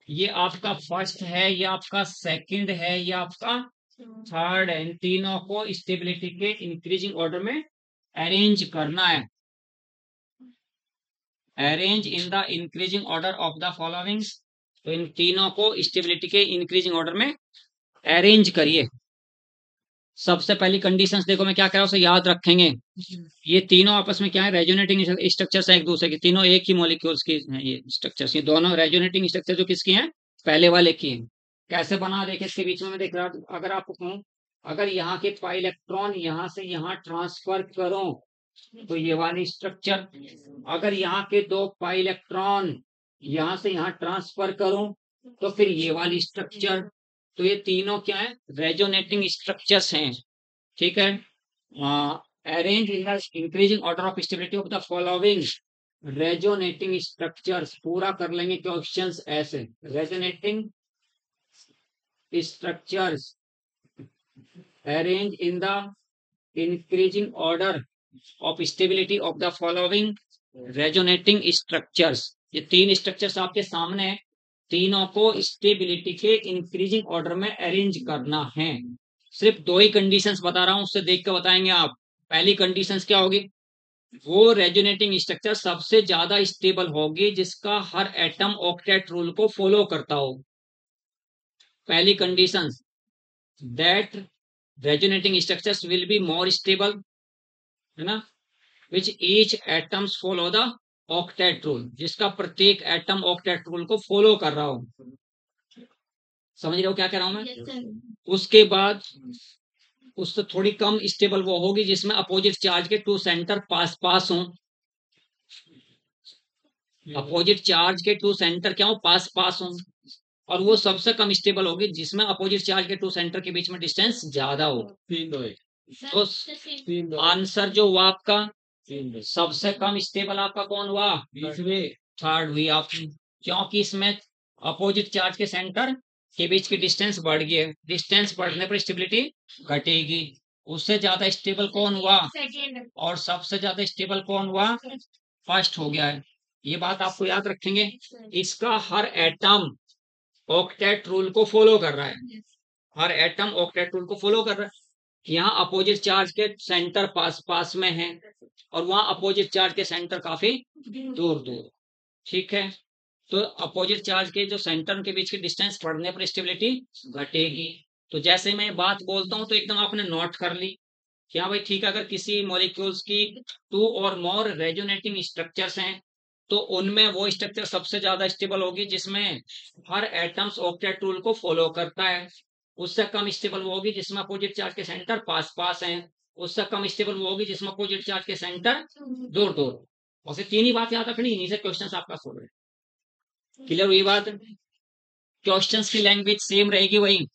ये आपका फर्स्ट है, ये आपका सेकंड है, ये आपका थर्ड है। इन तीनों को स्टेबिलिटी के इंक्रीजिंग ऑर्डर में अरेंज करना है। Arrange in the increasing order of the following, तो इन तीनों को स्टेबिलिटी के इंक्रीजिंग ऑर्डर में अरेंज करिए। सबसे पहली कंडीशंस देखो मैं क्या कह रहा हूं, उसे याद रखेंगे। ये तीनों आपस में क्या है, रेजोनेटिंग स्ट्रक्चर्स हैं एक दूसरे की, तीनों एक ही मॉलिक्यूल्स की हैं ये स्ट्रक्चर्स, ये दोनों रेजोनेटिंग स्ट्रक्चर जो किसकी हैं, पहले वाले की हैं। कैसे बना देखे, इसके बीच में मैं देख रहा, अगर आपको कहूं अगर यहाँ के पाई इलेक्ट्रॉन यहाँ से यहाँ ट्रांसफर करो तो ये वाली स्ट्रक्चर, अगर यहाँ के दो पाई इलेक्ट्रॉन यहाँ से यहाँ ट्रांसफर करो तो फिर ये वाली स्ट्रक्चर। तो ये तीनों क्या है, रेजोनेटिंग स्ट्रक्चर्स हैं। ठीक है, arrange in the increasing order of stability of the following resonating structures, पूरा कर लेंगे क्वेश्चंस ऐसे। Resonating structures arrange in the increasing order of stability of the following resonating structures. ये तीन स्ट्रक्चर्स आपके सामने है, तीनों को स्टेबिलिटी के इंक्रीजिंग ऑर्डर में अरेंज करना है। सिर्फ दो ही कंडीशंस बता रहा हूं, उससे देख के बताएंगे आप। पहली कंडीशंस क्या होगी, वो रेजोनेटिंग स्ट्रक्चर सबसे ज्यादा स्टेबल होगी जिसका हर एटम ऑक्टेट रूल को फॉलो करता हो। पहली condition, that resonating structures will be more stable, है ना, which each atoms follow the octet rule, जिसका प्रत्येक एटम ऑक्टेट रूल को फॉलो कर रहा हो। समझ रहे हो क्या कह रहा हूं मैं। उसके बाद उससे थोड़ी कम स्टेबल वो होगी जिसमें अपोजिट चार्ज के टू सेंटर पास पास हों। अपोजिट चार्ज के टू सेंटर क्या हो, पास पास हों। और वो सबसे कम स्टेबल होगी जिसमें अपोजिट चार्ज के टू सेंटर के बीच में डिस्टेंस ज्यादा हो। तो आंसर जो हुआ आपका, सबसे कम स्टेबल आपका कौन हुआ, थर्ड हुई आपकी, क्योंकि इसमें अपोजिट चार्ज के सेंटर के बीच की डिस्टेंस बढ़ गई है, डिस्टेंस बढ़ने पर स्टेबिलिटी घटेगी। उससे ज्यादा स्टेबल कौन हुआ, और सबसे ज्यादा स्टेबल कौन हुआ, फर्स्ट हो गया है। ये बात आपको याद रखेंगे। इसका हर एटम ऑक्टेट रूल को फॉलो कर रहा है, हर एटम ऑक्टेट रूल को फॉलो कर रहा है। यहाँ अपोजिट चार्ज के सेंटर पास पास में है और वहां अपोजिट चार्ज के सेंटर काफी दूर दूर। ठीक है, तो अपोजिट चार्ज के जो सेंटर के बीच की डिस्टेंस बढ़ने पर स्टेबिलिटी घटेगी। तो जैसे मैं बात बोलता हूं तो एकदम आपने नोट कर ली क्या भाई, ठीक है। अगर किसी मॉलिक्यूल्स की टू और मोर रेजोनेटिंग स्ट्रक्चर्स हैं तो उनमें वो स्ट्रक्चर सबसे ज्यादा स्टेबल होगी जिसमें हर एटम्स ऑक्टेट रूल को फॉलो करता है। उससे कम स्टेबल वो होगी जिसमें अपोजिट चार्ज के सेंटर पास पास हैं। उससे कम स्टेबल वो होगी जिसमें अपोजिट चार्ज के सेंटर दूर दूर। और तीन ही बात याद रखनी, इन्हीं से क्वेश्चन आपका सोल्व है। क्लियर हुई बात। क्वेश्चंस की लैंग्वेज सेम रहेगी, वही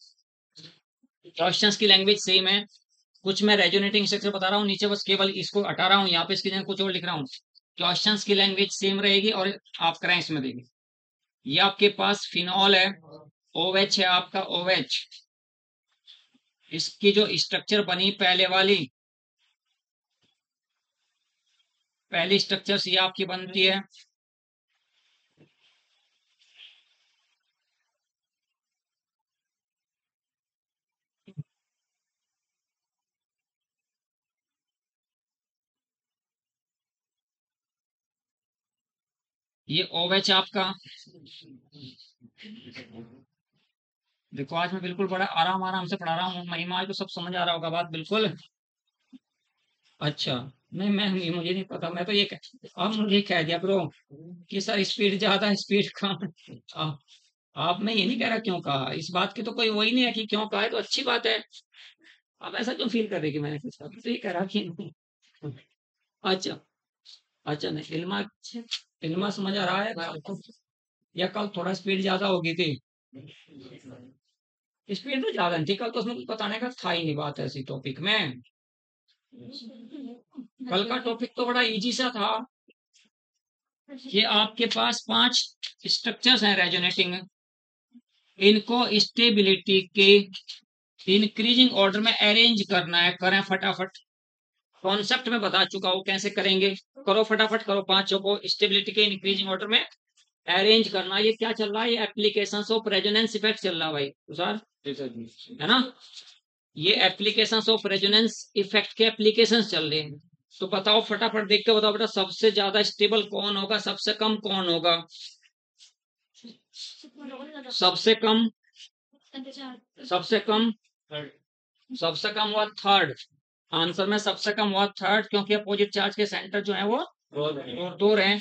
क्वेश्चंस की लैंग्वेज सेम है। कुछ मैं रेजोनेटिंग स्ट्रक्चर बता रहा हूँ, नीचे बस केवल इसको हटा रहा हूँ, यहाँ पे इसकी जगह कुछ और लिख रहा हूँ। क्वेश्चंस की लैंग्वेज सेम रहेगी और आप करें इसमें देखिए, ये आपके पास फिनॉल है, OH है आपका OH, इसकी जो स्ट्रक्चर बनी पहली स्ट्रक्चर ये आपकी बनती है, ये OH आपका, देखो आज मैं बिल्कुल बड़ा आराम आराम से पढ़ा रहा हूँ महिमा, आज तो सब समझ आ रहा होगा बात बिल्कुल। अच्छा, नहीं मैं मुझे नहीं पता, मैं तो ये अब मुझे कह दिया ब्रो कि सर स्पीड ज्यादा स्पीड कम। आ- आप मैं ये नहीं कह रहा क्यों कहा, इस बात की तो कोई वही नहीं है कि क्यों कहा है, तो अच्छी बात है। आप ऐसा क्यों फील कर रहे कि मैंने कुछ कहा, मैं तो ये कह रहा कि अच्छा। अच्छा नहीं, इल्मा समझ आ रहा है आपको, या कल थोड़ा स्पीड ज्यादा होगी थी। स्पीड तो ज्यादा नहीं थी कल, तो उसमें कुछ बताने का था ही नहीं बात ऐसी टॉपिक में। कल का टॉपिक तो बड़ा इजी सा था कि आपके पास 5 स्ट्रक्चर्स हैं रेजोनेटिंग, इनको स्टेबिलिटी के इंक्रीजिंग ऑर्डर में अरेंज करना है, करें फटाफट। कॉन्सेप्ट में बता चुका हूं कैसे करेंगे, करो फटाफट करो, पांचों को स्टेबिलिटी के इंक्रीजिंग ऑर्डर में अरेंज करना। ये क्या चल रहा है, ये एप्लीकेशंस ऑफ रेजोनेंस इफेक्ट चल रहा है भाई तुषार, है ना। ये एप्लीकेशंस ऑफ रेजोनेंस इफेक्ट के एप्लीकेशंस चल रहे हैं। तो बताओ फटाफट देख के बताओ बेटा, सबसे ज्यादा स्टेबल कौन होगा, सबसे कम कौन होगा। सबसे कम, सबसे कम, सबसे कम हुआ थर्ड। आंसर में सबसे कम हुआ थर्ड, क्योंकि अपोजिट चार्ज के सेंटर जो है वो दो रहे।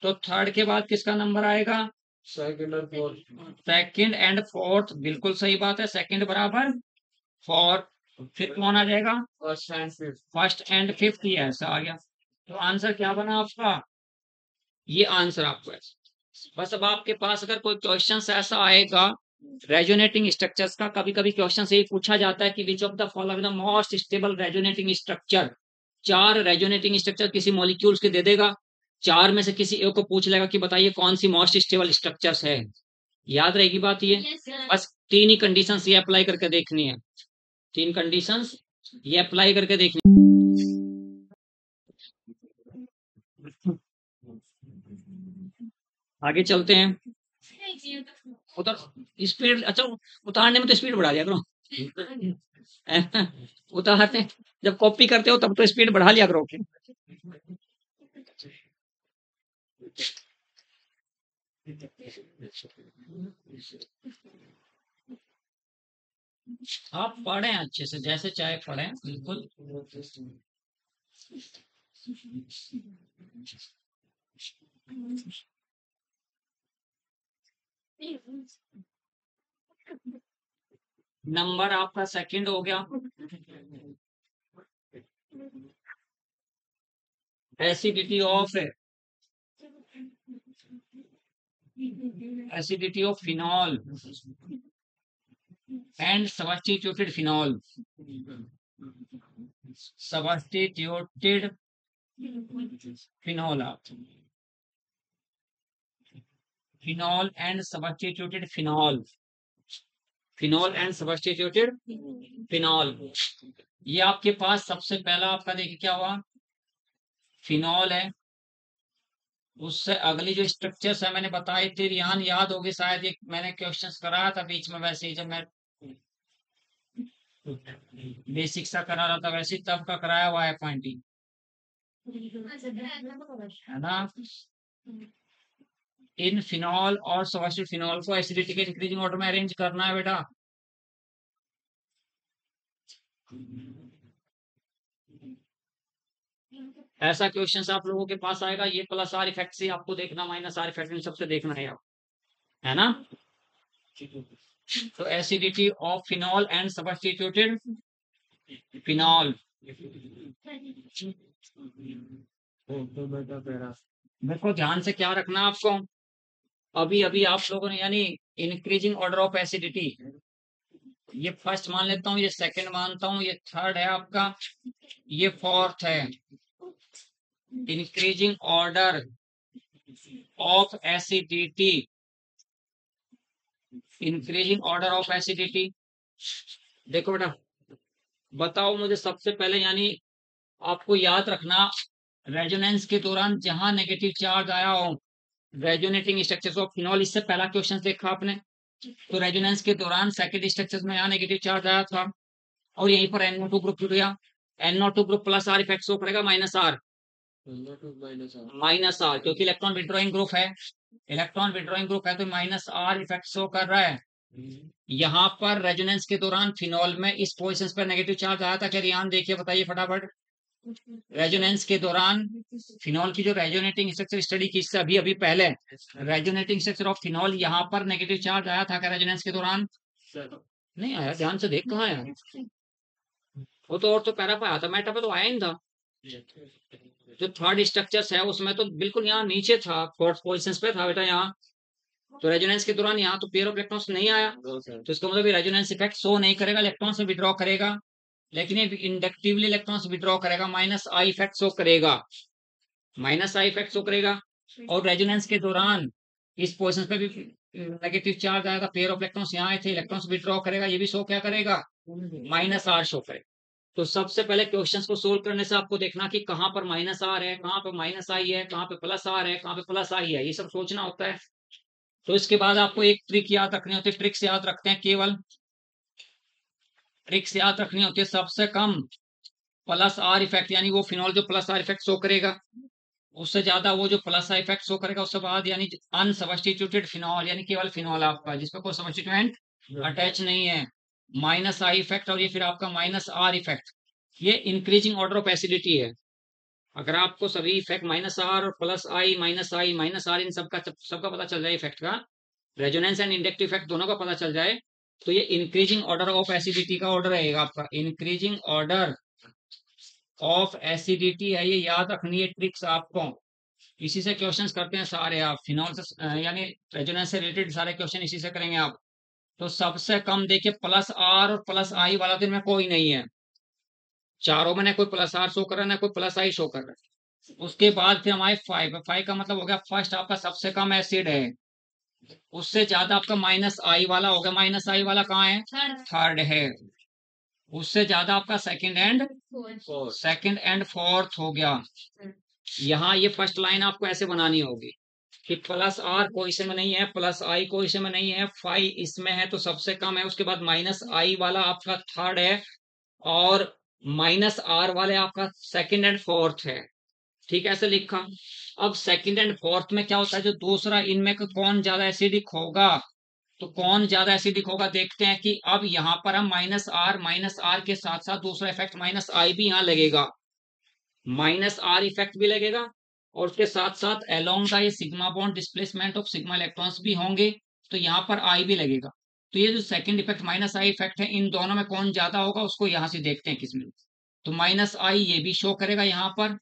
तो थर्ड के बाद किसका नंबर आएगा, सेकंड और फोर्थ। सेकंड एंड फोर्थ, बिल्कुल सही बात है, सेकंड बराबर फोर्थ। फिर कौन आ जाएगा, first and fifth. First and fifth, ये ऐसा आ गया। तो आंसर क्या बना आपका, ये आंसर आपको है। बस अब आपके पास अगर कोई क्वेश्चन ऐसा आएगा रेजोनेटिंग स्ट्रक्चर्स का, कभी कभी क्वेश्चन से ही पूछा जाता है कि which of the following the most stable resonating structure. 4 resonating structure किसी मॉलिक्यूल्स के दे देगा, 4 में से किसी एक को पूछ लेगा कि बताइए कौन सी मोस्ट स्टेबल स्ट्रक्चर्स है। याद रहेगी बात ये। बस 3 ही कंडीशंस ये अप्लाई करके देखनी है, 3 कंडीशंस ये अप्लाई करके देखनी। आगे चलते हैं। उतर स्पीड, अच्छा उतारने में तो स्पीड बढ़ा दिया करो। उतारते जब कॉपी करते हो तब तो स्पीड बढ़ा लिया करो। आप पढ़ें अच्छे से, जैसे चाहे पढ़ें बिल्कुल। नंबर आपका सेकंड हो गया। Acidity of, acidity of phenol and substituted phenol, substituted phenol, phenol and substituted phenol, phenol and substituted phenol. ये आपके पास सबसे पहला आपका देखिए क्या हुआ, फिनॉल है। उससे अगली जो स्ट्रक्चर्स है मैंने बताई थी, रियान याद होगी शायद, ये मैंने क्वेश्चंस कराया था बीच में, वैसे ही जब मैं बेसिक सा करा रहा था वैसे तब का कराया हुआ है पॉइंट, है ना। इन फिनॉल और सबस्टिट्यूट फिनॉल को एसिडिटी के इंक्रीजिंग ऑर्डर में अरेंज करना है बेटा। ऐसा क्वेश्चन आप लोगों के पास आएगा, ये प्लस आर इफेक्ट से आपको देखना, माइनस आर इफेक्ट सबसे देखना है आप, है ना। तो acidity of phenol and substituted phenol. देखो ध्यान से क्या रखना आपको, अभी अभी आप लोगों ने यानी इंक्रीजिंग ऑर्डर ऑफ एसिडिटी, ये फर्स्ट मान लेता हूँ, ये सेकंड मानता हूँ, ये थर्ड है आपका, ये फोर्थ है। Increasing order of acidity, increasing order of acidity. देखो बेटा बताओ मुझे सबसे पहले, यानी आपको याद रखना रेजोनेंस के दौरान जहां नेगेटिव चार्ज आया हो, रेजोनेटिंग स्ट्रक्चर्स ऑफ फिनॉल, इससे पहला क्वेश्चन देखा आपने। तो रेजोनेंस के दौरान सेकंड स्ट्रक्चर्स में यहाँ नेगेटिव चार्ज आया था और यहीं पर NO2 ग्रुप जुड़ गया। NO2 group plus R effect show करेगा माइनस आर, माइनस आर क्योंकि इलेक्ट्रॉन विड्रॉइंग ग्रुप है, इलेक्ट्रॉन विड्रॉइंग ग्रुप है तो माइनस आर इफेक्ट शो कर रहा है। यहाँ पर रेजोनेंस के दौरान फिनॉल में इस पोजीशन पर नेगेटिव चार्ज आया था क्या रियान? देखिए बताइए फटाफट। रेजोनेंस के दौरान फिनॉल की जो रेजोनेटिंग स्ट्रक्चर स्टडी की इससे अभी अभी पहले रेजोनेटिंग स्ट्रक्चर ऑफ फिनॉल, यहाँ पर नेगेटिव चार्ज आया था क्या रेजोनेंस के दौरान? नहीं आया, ध्यान से देख कहाँ आया। वो तो और तो पैरा पे आया था, मेटा पे तो आया ही नहीं था। जो थर्ड स्ट्रक्चर्स है उसमें तो बिल्कुल यहाँ नीचे था, फोर्थ पोजिशन पे था बेटा यहाँ। तो रेजोनेंस के दौरान यहाँ तो पेयर ऑफ इलेक्ट्रॉन्स नहीं आया, तो इसका मतलब रेजोनेंस इफेक्ट शो नहीं करेगा, इलेक्ट्रॉन्स विड्रॉ करेगा, लेकिन ये इंडक्टिवली इलेक्ट्रॉन्स विड्रॉ करेगा, माइनस आई इफेक्ट शो करेगा, माइनस आई इफेक्ट शो करेगा। और रेजोनेंस के दौरान इस पोजिशन पे भी नेगेटिव चार्ज आएगा, पेयर ऑफ इलेक्ट्रॉन्स यहाँ आए थे, इलेक्ट्रॉन्स विड्रॉ करेगा, ये भी शो क्या करेगा? माइनस आर शो करेगा। तो सबसे पहले क्वेश्चंस को सोल्व करने से आपको देखना कि कहाँ पर माइनस आर है, कहाँ पर माइनस आई है, कहाँ पे प्लस आर है, कहाँ पे प्लस आई है, ये सब सोचना होता है। तो इसके बाद आपको एक ट्रिक याद रखनी होती है, ट्रिक्स याद रखते हैं केवल, ट्रिक्स याद रखनी होती है। सबसे कम प्लस आर इफेक्ट, यानी वो फिनॉल जो प्लस आर इफेक्ट शो करेगा, उससे ज्यादा वो जो प्लस आर इफेक्ट शो करेगा, उसके बाद यानी अनसब्स्टिट्यूटेड फिनॉल, यानी केवल फिनॉल आपका जिसपे कोई सब्स्टिट्यूएंट अटैच नहीं है, माइनस आई इफेक्ट, और ये फिर आपका माइनस आर इफेक्ट, ये इंक्रीजिंग ऑर्डर ऑफ एसिडिटी है। अगर आपको सभी इफेक्ट माइनस आर और प्लस आई माइनस आर इन सबका पता चल जाए, इफेक्ट का, रेजोनेंस एंड इंडक्टिव इफेक्ट दोनों का पता चल जाए, तो ये इंक्रीजिंग ऑर्डर ऑफ एसिडिटी का ऑर्डर रहेगा आपका, इंक्रीजिंग ऑर्डर ऑफ एसिडिटी है, ये याद रखनी है ट्रिक्स आपको। इसी से क्वेश्चंस करते हैं सारे आप, फिनॉल से यानी रेजोनेंस से रिलेटेड सारे क्वेश्चन इसी से करेंगे आप। तो सबसे कम देखिए प्लस आर और प्लस आई वाला दिन में कोई नहीं है, चारों में ना कोई प्लस आर शो कर रहा है ना कोई प्लस आई शो कर रहा है। उसके बाद फिर हमारे फाइव, फाइव का मतलब हो गया फर्स्ट आपका सबसे कम एसिड है, उससे ज्यादा आपका माइनस आई वाला हो गया, माइनस आई वाला कहाँ है? थर्ड है। उससे ज्यादा आपका सेकंड एंड फोर्थ हो गया। यहाँ ये फर्स्ट लाइन आपको ऐसे बनानी होगी कि प्लस आर कोई से में नहीं है, प्लस आई कोई से में नहीं है, फाइव इसमें है तो सबसे कम है, उसके बाद माइनस आई वाला आपका थर्ड है, और माइनस आर वाले आपका सेकंड एंड फोर्थ है। ठीक है, ऐसे लिखा। अब सेकंड एंड फोर्थ में क्या होता है, जो दूसरा इनमें कौन ज्यादा एसिडिक होगा, तो कौन ज्यादा एसिडिक होगा देखते हैं कि अब यहाँ पर हम माइनस आर के साथ साथ दूसरा इफेक्ट माइनस आई भी यहाँ लगेगा, माइनस आर इफेक्ट भी लगेगा, और उसके साथ साथ अलोंग का ये sigma bond displacement of sigma electrons भी होंगे, तो यहाँ पर आई भी लगेगा। तो ये जो second effect minus I effect है, इन दोनों में कौन ज्यादा होगा उसको यहाँ से देखते हैं किसमें। तो माइनस आई ये भी शो करेगा यहाँ पर,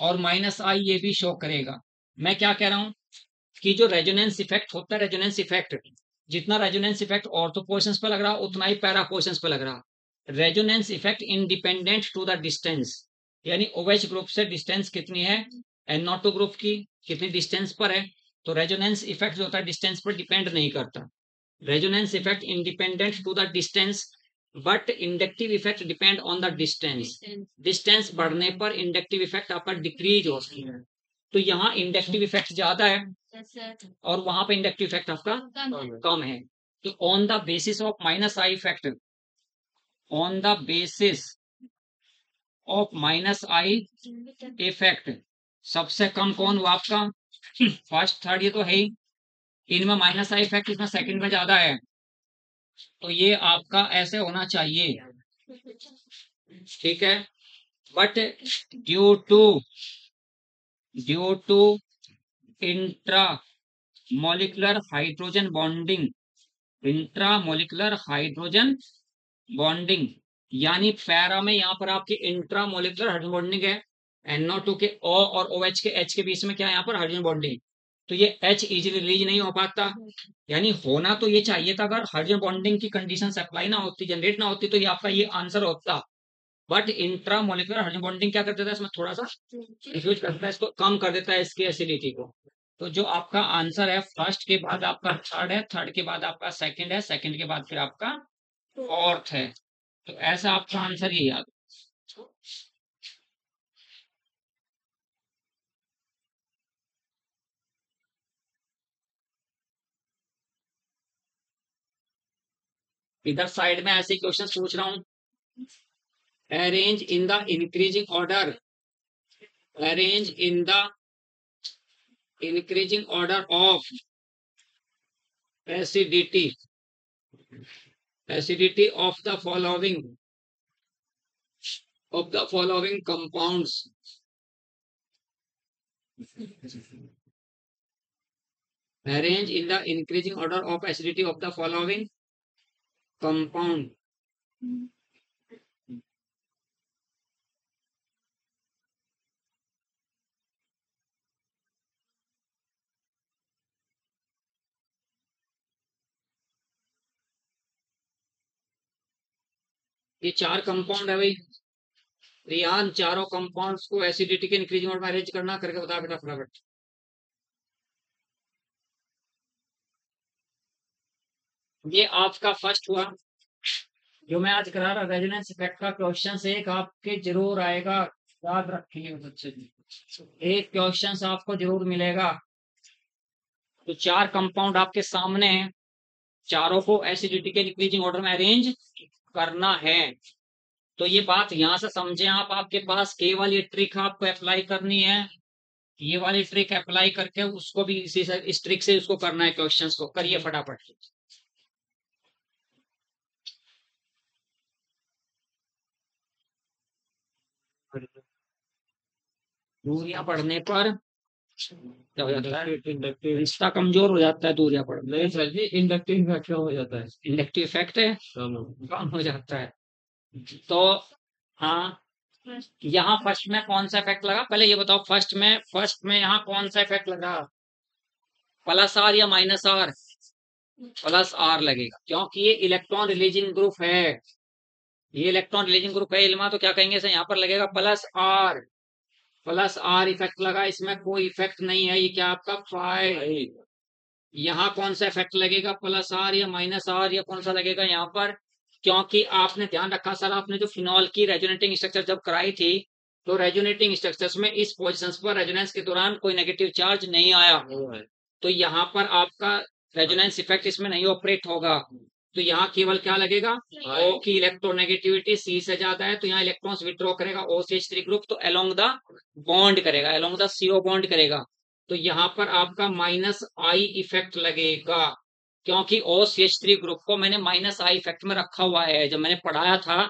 और माइनस आई ये भी शो करेगा। मैं क्या कह रहा हूँ कि जो रेजोनेंस इफेक्ट होता है, रेजोनेंस इफेक्ट, जितना रेजोनेंस इफेक्ट ऑर्थो पोजिशंस पे लग रहा उतना ही पैरा पोजिशंस पे लग रहा। Resonance effect independent to the distance, यानी OH ग्रुप से डिस्टेंस कितनी है, NO2 ग्रुप की कितनी डिस्टेंस पर है, तो रेजोनेंस इफेक्ट जो होता है डिस्टेंस पर डिपेंड नहीं करता। Resonance effect independent to the distance, but inductive effect depend on the distance. Distance बढ़ने पर इंडक्टिव इफेक्ट आपका डिक्रीज होती है, तो यहाँ इंडक्टिव इफेक्ट ज्यादा है और वहां पे इंडक्टिव इफेक्ट आपका कम है। तो on the basis of minus I effect, on the basis of minus I effect, सबसे कम कौन हुआ आपका? फर्स्ट थर्ड ये तो है ही, इनमें माइनस आई इफेक्ट इसमें सेकंड में ज्यादा है, तो ये आपका ऐसे होना चाहिए। ठीक है, but due to intra molecular hydrogen bonding, intramolecular hydrogen bonding, यानी पैरा में यहाँ पर आपकी इंट्रामोलिकुलर हाइड्रोजन बॉन्डिंग है, NO2 के O और OH के H के बीच में क्या है यहाँ पर हाइड्रोजन बॉन्डिंग, तो ये H इजीली रिलीज नहीं हो पाता, यानी होना तो ये चाहिए था, अगर हाइड्रोजन बॉन्डिंग की कंडीशन अप्लाई ना होती, जनरेट ना होती, तो ये आपका ये आंसर होता। बट इंट्रामोलिकुलर हाइड्रोजन बॉन्डिंग क्या कर देता है, इसमें थोड़ा सा डिफ्यूज करता है, इसको कम कर देता है इसकी एसिडिटी को। तो जो आपका आंसर है फर्स्ट के बाद आपका थर्ड है, थर्ड के बाद आपका सेकंड है, सेकंड के बाद फिर आपका फोर्थ है। तो ऐसा आपका आंसर ये याद। इधर साइड में ऐसे क्वेश्चन पूछ रहा हूं, arrange in the increasing order, arrange in the increasing order of acidity Acidity of the following compounds arrange in the increasing order of acidity of the following compound. ये 4 compound है भाई रियान, चारों compounds को acidity के increasing order में arrange करना करके बता बेटा फटाफट। ये आपका फर्स्ट हुआ जो मैं आज करा रहा रेजोनेंस इफेक्ट का क्वेश्चन एक आपके जरूर आएगा, याद रखिए बच्चे, एक क्वेश्चन आपको जरूर मिलेगा। तो 4 कंपाउंड आपके सामने हैं, चारों को एसिडिटी के इंक्रीजिंग ऑर्डर में अरेंज करना है। तो ये बात यहां से समझे आप, आपके पास केवल ये ट्रिक आपको अप्लाई करनी है, ये वाली ट्रिक अप्लाई करके उसको भी इसी से इस ट्रिक से उसको करना है, क्वेश्चंस को करिए फटाफट। दूरियां पढ़ने पर क्या हो जाता है, इंडक्टिव रिश्ता कमजोर हो जाता है दूरियां पढ़ने। नहीं सर जी, इंडक्टिव इफेक्ट क्या हो जाता है? इंडक्टिव इफेक्ट है कम हो जाता है। तो हाँ, यहाँ फर्स्ट में कौन सा इफेक्ट लगा पहले ये बताओ, फर्स्ट में यहाँ कौन सा इफेक्ट लगा, प्लस आर या माइनस आर? प्लस आर लगेगा क्योंकि ये इलेक्ट्रॉन रिलीजिंग ग्रुप है, ये इलेक्ट्रॉन रिलीजिंग ग्रुप है इल्मा, तो क्या कहेंगे सर यहाँ पर लगेगा plus R, plus R effect लगा, इसमें कोई इफेक्ट नहीं है, ये क्या आपका फाइव। यहाँ कौन सा इफेक्ट लगेगा, प्लस आर या माइनस आर या कौन सा लगेगा यहाँ पर? क्योंकि आपने ध्यान रखा सर, आपने जो फिनॉल की रेजोनेटिंग स्ट्रक्चर जब कराई थी तो रेजोनेटिंग स्ट्रक्चर्स में इस पोजिशन पर रेजोनेंस के दौरान कोई नेगेटिव चार्ज नहीं आया, तो यहाँ पर आपका रेजोनेंस इफेक्ट इसमें नहीं ऑपरेट होगा। तो यहाँ केवल क्या लगेगा, O की इलेक्ट्रोनेगेटिविटी C से ज्यादा है, तो यहाँ इलेक्ट्रॉन्स विड्रॉ करेगा OCH3 ग्रुप, तो अलोंग द बॉन्ड करेगा, अलोंग द CO बॉन्ड करेगा, तो यहाँ पर आपका माइनस आई इफेक्ट लगेगा, क्योंकि OCH3 ग्रुप को मैंने माइनस आई इफेक्ट में रखा हुआ है, जब मैंने पढ़ाया था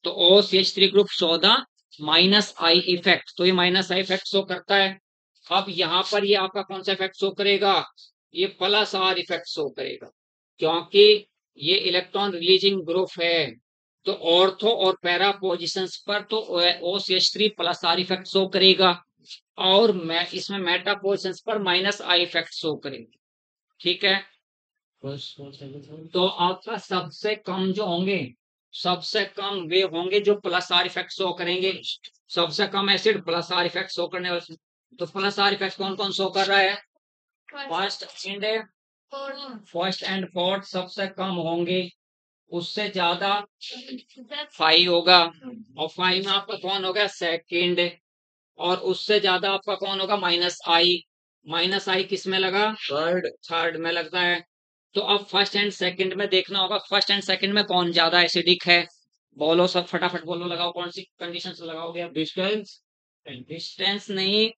तो OCH3 group show the minus I effect, तो ये माइनस आई इफेक्ट शो करता है। अब यहाँ पर ये आपका कौन सा इफेक्ट शो करेगा, ये प्लस आर इफेक्ट शो करेगा, क्योंकि ये इलेक्ट्रॉन रिलीजिंग ग्रुप है, तो ऑर्थो और पैरा पोजिशंस पर तो OCH3 plus R effect show करेगा, और मैं इसमें मेटा पोजिशंस पर माइनस आई इफेक्ट शो करेगा, ठीक है। तो आपका सबसे कम जो होंगे, सबसे कम वे होंगे जो प्लस आर इफेक्ट शो करेंगे, सबसे कम acid plus R effect show करने वाले। तो प्लस आर इफेक्ट कौन कौन शो कर रहा है, फर्स्ट एंड फोर्थ सबसे कम होंगे, उससे ज्यादा 5 होगा, और 5 में आपका कौन होगा सेकेंड, और उससे ज्यादा आपका कौन होगा माइनस आई, माइनस आई किस में लगा, थर्ड में लगता है। तो अब फर्स्ट एंड सेकंड में देखना होगा, फर्स्ट एंड सेकंड में कौन ज्यादा एसिडिक है, बोलो सब फटाफट बोलो, लगाओ कौन सी कंडीशन से लगाओगे आप, डिस्टेंस, डिस्टेंस नहीं,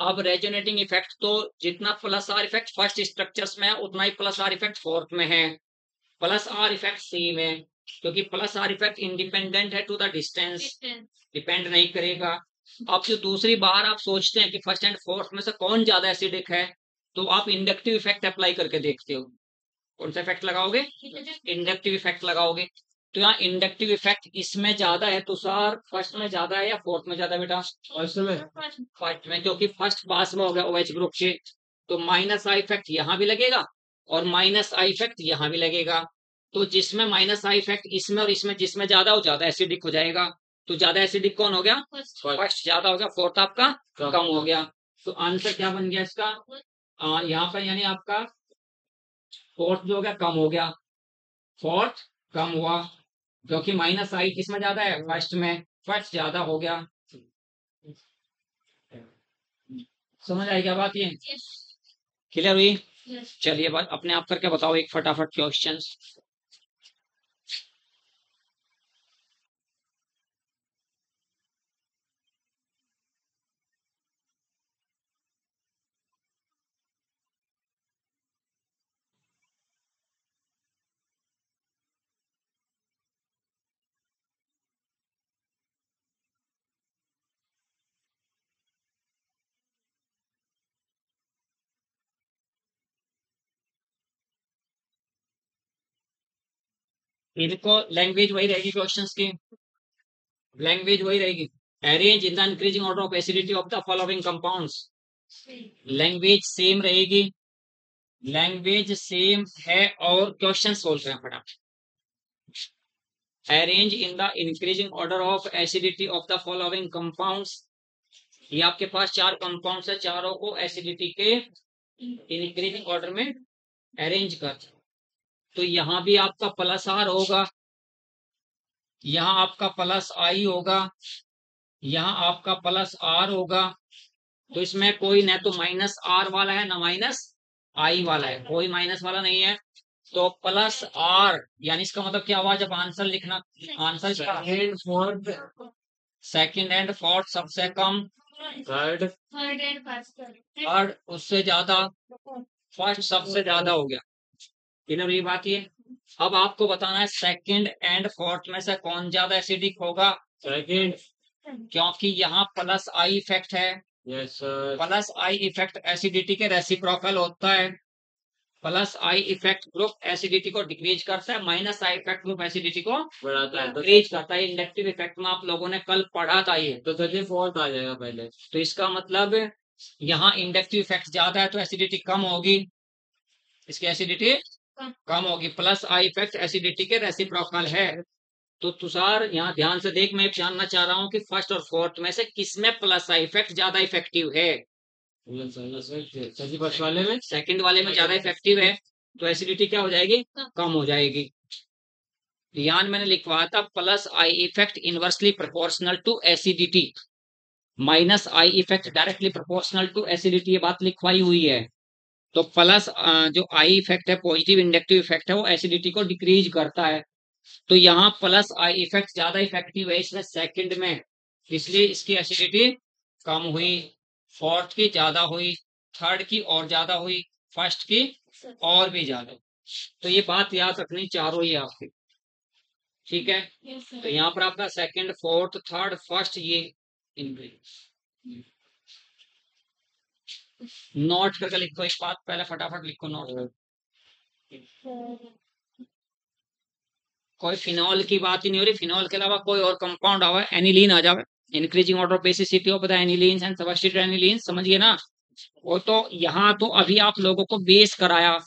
अब रेजोनेटिंग इफेक्ट तो जितना plus R effect first structures में है उतना ही प्लस आर इफेक्ट फोर्थ में है, प्लस आर इफेक्ट सी में, क्योंकि प्लस आर इफेक्ट इंडिपेंडेंट है टू द डिस्टेंस, डिपेंड नहीं करेगा। अब जो दूसरी बार आप सोचते हैं कि फर्स्ट एंड फोर्थ में से कौन ज्यादा एसिडिक है, तो आप इंडक्टिव इफेक्ट अप्लाई करके देखते हो, कौन सा इफेक्ट लगाओगे, इंडक्टिव इफेक्ट लगाओगे। तो यहाँ इंडक्टिव इफेक्ट इसमें ज्यादा है, तुषार फर्स्ट में ज्यादा है या फोर्थ में ज्यादा बेटा, फर्स्ट में, क्योंकि फर्स्ट पास में हो गया OH ग्रुप से, तो माइनस आई इफेक्ट यहाँ भी लगेगा और माइनस आई इफेक्ट यहाँ भी लगेगा, तो जिसमें माइनस आई इफेक्ट इसमें और इसमें जिसमें ज्यादा हो ज्यादा एसिडिक हो जाएगा, तो ज्यादा एसिडिक कौन हो गया, फर्स्ट ज्यादा हो गया, फोर्थ आपका कम हो गया। तो आंसर क्या बन गया इसका, यहाँ पर यानी आपका फोर्थ जो हो गया कम हो गया, फोर्थ कम हुआ, क्योंकि माइनस आई किसमें ज्यादा है, फर्स्ट में, फर्स्ट ज्यादा हो गया। समझ आई क्या बात, ये क्लियर हुई? चलिए बात अपने आप करके बताओ एक फटाफट क्वेश्चंस। इनको लैंग्वेज वही रहेगी, क्वेश्चंस की लैंग्वेज वही रहेगी। Arrange in the increasing order of acidity of the following compounds, language same रहेगी, लैंग्वेज सेम है और क्वेश्चन सोल्व हैं फटाफट। Arrange in the increasing order of acidity of the following compounds, ये आपके पास चार कंपाउंड्स है, चारों को एसिडिटी के इंक्रीजिंग ऑर्डर में अरेंज कर। तो यहां भी आपका प्लस आर होगा, यहाँ आपका प्लस आई होगा, यहाँ आपका प्लस आर होगा। तो इसमें कोई न तो माइनस आर वाला है ना माइनस आई वाला है, कोई माइनस वाला नहीं है। तो प्लस आर यानी इसका मतलब क्या हुआ, जब आंसर लिखना, आंसर सेकंड एंड फोर्थ सबसे कम, थर्ड थर्ड उससे ज्यादा, फर्स्ट सबसे ज्यादा हो गया। क्लियर ये बात ये। अब आपको बताना है सेकंड एंड फोर्थ में से कौन ज्यादा एसिडिक होगा, सेकंड। क्योंकि यहाँ प्लस आई इफेक्ट है। Yes sir. Plus I effect acidity के रेसिप्रोकल होता है। Plus I effect group acidity को डिक्रीज करता है, minus I effect group acidity को बढ़ाता है। डिक्रीज करता है। इंडक्टिव इफेक्ट में आप लोगों ने कल पढ़ा था ये। तो सर ये फोर्थ आ जाएगा पहले। तो इसका मतलब यहाँ इंडक्टिव इफेक्ट ज्यादा है तो एसिडिटी कम होगी, इसकी एसिडिटी कम होगी। प्लस आई इफेक्ट एसिडिटी के रेसिप्रोकल है। तो तुषार यहाँ ध्यान से देख, मैं जानना चाह रहा हूँ कि फर्स्ट और फोर्थ में से किसमें प्लस आई इफेक्ट ज्यादा इफेक्टिव है। सर जी फर्स्ट वाले में, सेकंड वाले में ज्यादा इफेक्टिव है, तो एसिडिटी क्या हो जाएगी, कम हो जाएगी। ध्यान मैंने लिखवाया था plus I effect inversely proportional to acidity, minus I effect directly proportional to acidity, ये बात लिखवाई हुई है। तो प्लस जो आई इफेक्ट है, पॉजिटिव इंडक्टिव इफेक्ट है, वो एसिडिटी को डिक्रीज करता है। तो यहाँ प्लस आई इफेक्ट ज्यादा इफेक्टिव है इसमें सेकंड में, इसलिए इसकी एसिडिटी कम हुई। फोर्थ की ज्यादा हुई, थर्ड की और ज्यादा हुई, फर्स्ट की और भी ज्यादा। तो ये बात याद रखनी चारों ही आपकी, ठीक है। तो यहाँ पर आपका सेकंड फोर्थ थर्ड फर्स्ट ये नोट करके लिखो, एक बात पहले फटाफट लिखो नोट। कोई फिनॉल की बात ही नहीं हो रही, फिनॉल के अलावा कोई और कंपाउंड आवा, एनिलीन आ जावे, increasing order of basicity of the anilines and substitute anilines, समझिए ना। वो तो यहाँ तो अभी आप लोगों को बेस कराया,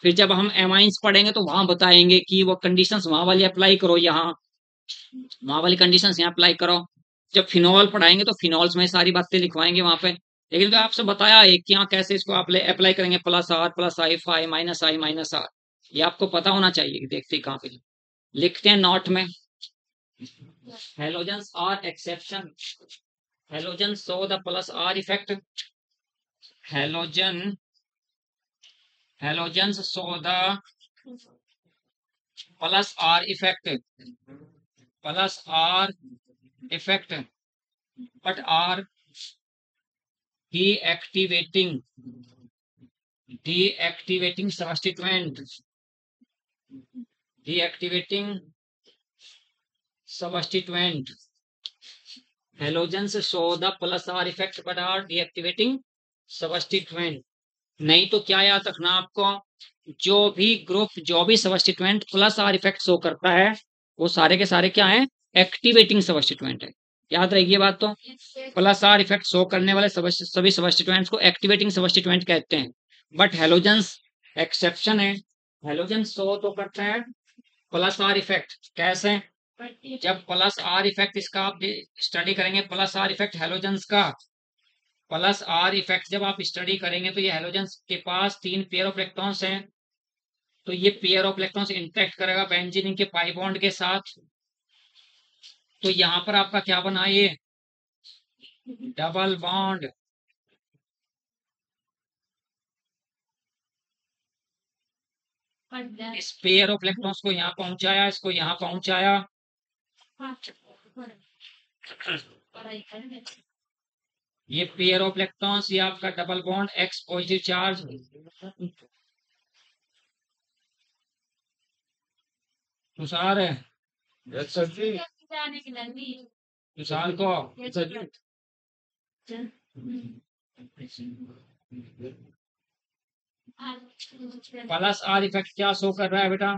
फिर जब हम एमाइंस पढ़ेंगे तो वहां बताएंगे कि वो कंडीशंस वहां वाली अप्लाई करो, यहाँ वहां वाली कंडीशंस यहाँ अप्लाई करो। जब फिनॉल पढ़ाएंगे तो फिनॉल्स में सारी बातें लिखवाएंगे वहां पे। लेकिन तो आपसे बताया है कि यहाँ कैसे इसको आप अप्लाई करेंगे, plus R plus I five minus I minus R, ये आपको पता होना चाहिए कि देखते कहाँ पे लिखते हैं नोट में। Halogens are exception, halogen show the plus R effect, halogen halogens show the plus R effect, plus R effect, but are deactivating substituent, deactivating substituent, halogens show the plus R effect but are deactivating substituent। नहीं तो क्या याद रखना आपको, जो भी group जो भी सबस्टिट्यूएंट प्लस आर इफेक्ट शो करता है वो सारे के सारे क्या है, एक्टिवेटिंग सबस्टिट्यूएंट है। याद रहेगी ये बात। तो प्लस आर इफेक्ट शो करने वाले सभी सबस्टिट्यूएंट्स को एक्टिवेटिंग सबस्टिट्यूएंट कहते हैं। बट हेलोजेंस एक्सेप्शन है, हेलोजन शो तो करता है प्लस आर इफेक्ट, कैसे, जब प्लस आर इफेक्ट इसका आप स्टडी करेंगे, प्लस आर इफेक्ट हेलोजेंस का, प्लस आर इफेक्ट जब आप स्टडी करेंगे तो ये हेलोजेंस के पास 3 पेयर ऑफ इलेक्ट्रॉन्स हैं, तो ये पेयर ऑफ इलेक्ट्रॉन्स इंटरेक्ट करेगा बेंजीन के पाई बॉन्ड के साथ। तो यहाँ पर आपका क्या बना, ये डबल बॉन्ड, इस पेयर ऑफ इलेक्ट्रॉन्स को यहाँ पहुंचाया, इसको यहाँ पहुंचाया। ये पेयर ऑफ इलेक्ट्रॉन्स, ये आपका double bond x positive charge, Tushar है, तुषार को प्लस आर इफेक्ट क्या शो कर रहा है बेटा,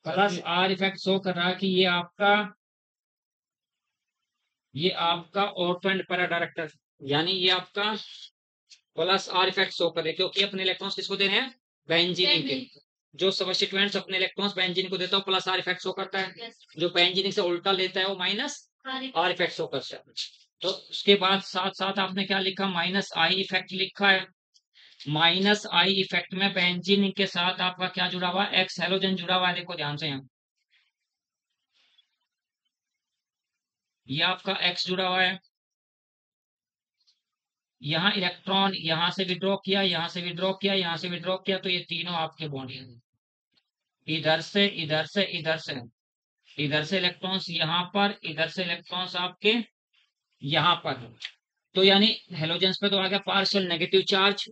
प्लस आर इफेक्ट शो कर रहा है कि ये आपका ऑर्थो एंड पैरा डायरेक्टर, यानी ये आपका प्लस आर इफेक्ट शो कर रहे हैं, क्योंकि अपने इलेक्ट्रॉन्स किसको दे रहे हैं, बेंजीन के। जो सबस्टिट्यूएंट्स अपने इलेक्ट्रॉन्स बेंजीन को देता है प्लस आर इफेक्ट शो करता है, जो बेंजीन से उल्टा लेता है वो माइनस आर इफेक्ट शो करता है। तो उसके बाद साथ साथ आपने क्या लिखा, माइनस आई इफेक्ट लिखा है। माइनस आई इफेक्ट में बेंजीन के साथ आपका क्या जुड़ा हुआ है, एक्स हेलोजन जुड़ा हुआ है। देखो ध्यान से, यहाँ ये आपका एक्स जुड़ा हुआ है, यहाँ इलेक्ट्रॉन यहाँ से विड्रॉ किया, यहाँ से विड्रॉ किया, यहाँ से विड्रॉ किया, तो ये तीनों आपके बॉन्ड हैं। इधर से इधर से इधर से, इधर से इलेक्ट्रॉन्स यहाँ पर, इधर से इलेक्ट्रॉन्स आपके यहाँ पर। तो यानी हेलोजेंस पे तो आ गया पार्शियल नेगेटिव चार्ज,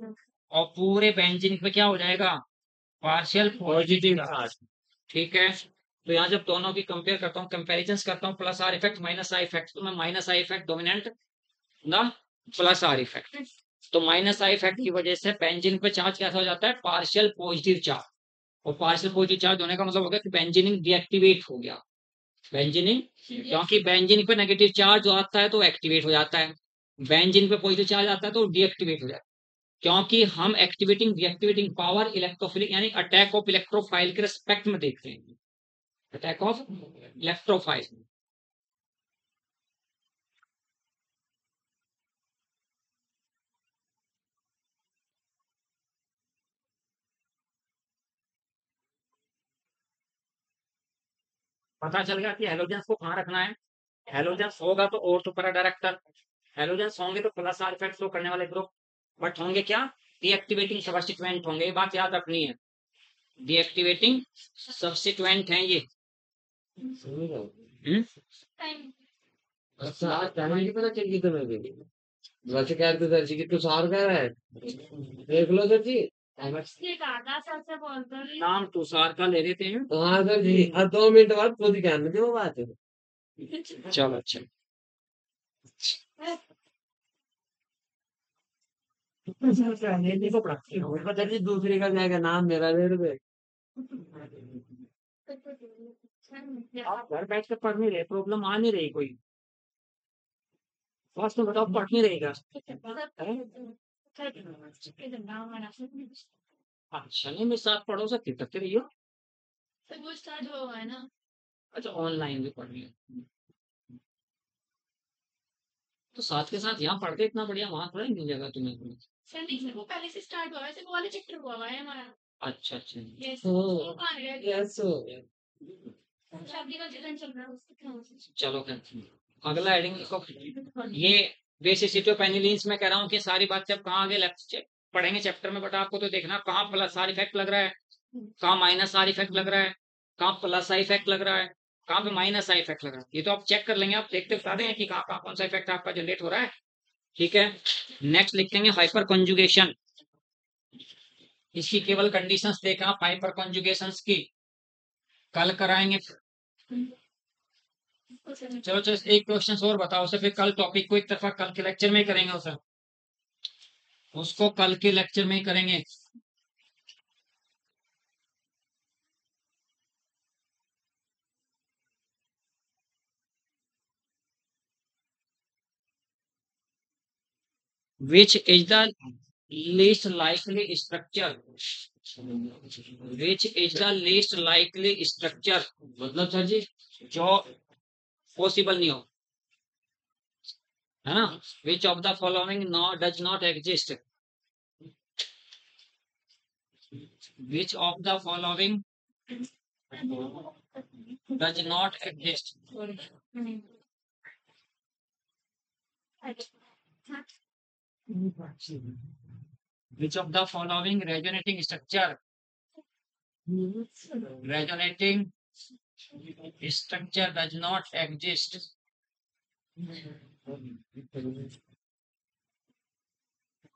और पूरे बेंजीन पे क्या हो जाएगा, पार्शियल पॉजिटिव चार्ज। ठीक है, तो यहाँ जब दोनों की कंपेयर करता हूँ, कंपेरिजन करता हूँ, plus R effect minus I effect, तो मैं माइनस आई इफेक्ट डोमिनेंट ना प्लस आर इफेक्ट। तो माइनस आई इफेक्ट की वजह से बेंजीन पे चार्ज कैसा हो जाता है, पार्शियल पॉजिटिव चार्ज। और पार्शियल पॉजिटिव चार्ज होने का मतलब हो गया कि बेंजीनिंग डीएक्टिवेट हो गया। बेंजीनिंग, क्योंकि बेंजीन पे नेगेटिव चार्ज आता है तो एक्टिवेट हो जाता है, बेंजीन पे पॉजिटिव चार्ज आता है तो डीएक्टिवेट हो जाता है। क्योंकि हम एक्टिवेटिंग डीएक्टिवेटिंग पावर इलेक्ट्रोफिलिक यानी अटैक ऑफ इलेक्ट्रोफाइल के रिस्पेक्ट में देखते हैं, अटैक ऑफ इलेक्ट्रोफाइल। पता चल गया कि हेलोजेंस को कहाँ रखना है। हेलोजेंस होगा तो ऑर्थो पैरा डायरेक्टर, हेलोजेंस होंगे तो प्लस आर इफेक्ट शो करने वाले ग्रुप, बट होंगे क्या, डीएक्टिवेटिंग सब्स्टिट्यूएंट होंगे। ये बात याद रखनी है, डीएक्टिवेटिंग सब्स्टिट्यूएंट हैं ये। अच्छा, आज टाइम नहीं पता चल गई तुम्हें भी। वैसे कह रहे थे सर जी कि कुछ और कह रहा है, देख लो सर जी। नाम तुषार का ले लेते हैं। हाँ सर जी, और 2 मिनट बाद खुद ही कहने दे वो बात है। चलो अच्छा, सर जी दूसरी का जाएगा नाम मेरा ले रहे। आप घर बैठ कर पढ़ नहीं रहे, प्रॉब्लम आ नहीं रही कोई, फर्स्ट तो बताओ पढ़ नहीं रहेगा। अच्छा नहीं, मेरे साथ पढ़ो, सकते करते रहियो। वो स्टार्ट हुआ है ना। अच्छा ऑनलाइन भी पढ़ लिया, तो साथ के साथ यहाँ पढ़ते इतना बढ़िया, वहां थोड़ा मिल जाएगा तुम्हें। सर नहीं सर, वो पहले से स्टार्ट हुआ है, वैसे वो वाला चैप्टर हुआ हुआ है हमारा। अच्छा अच्छा, यस हाँ, वो कहाँ रह गया, यस हो गया। शादी का जलन चल रहा है उसके ध्यान से। चलो फिर अगला हेडिंग लिखो। ये बेसिसिटोपेनिलीन्स में कह रहा हूँ कि सारी बात जब कहाँ आगे पढ़ेंगे चैप्टर में, बट आपको तो देखना कहाँ प्लस आर इफेक्ट लग रहा है, कहाँ माइनस आर इफेक्ट लग रहा है, कहाँ प्लस आई इफेक्ट लग रहा है, कहाँ पे माइनस आई इफेक्ट लग रहा है। ये तो आप चेक कर लेंगे, आप देखते बता देंगे कि कहाँ कहाँ कौन सा इफेक्ट आपका जनरेट हो रहा है। ठीक है, नेक्स्ट लिखेंगे हाइपर कंजुगेशन। इसकी केवल कंडीशंस देखना हाइपर कंजुगेशंस की, कल कराएंगे। चलो चलो एक क्वेश्चन और बताओ उसे, फिर कल टॉपिक को एक तरफा कल के लेक्चर में ही करेंगे उसे, उसको कल के लेक्चर में ही करेंगे। Which is the least likely structure? Which is the least likely structure? मतलब सर जी जो पॉसिबल नहीं हो, है ना। Which of the following does not exist? Which of the following does not exist? Which of the following resonating structure does not exist?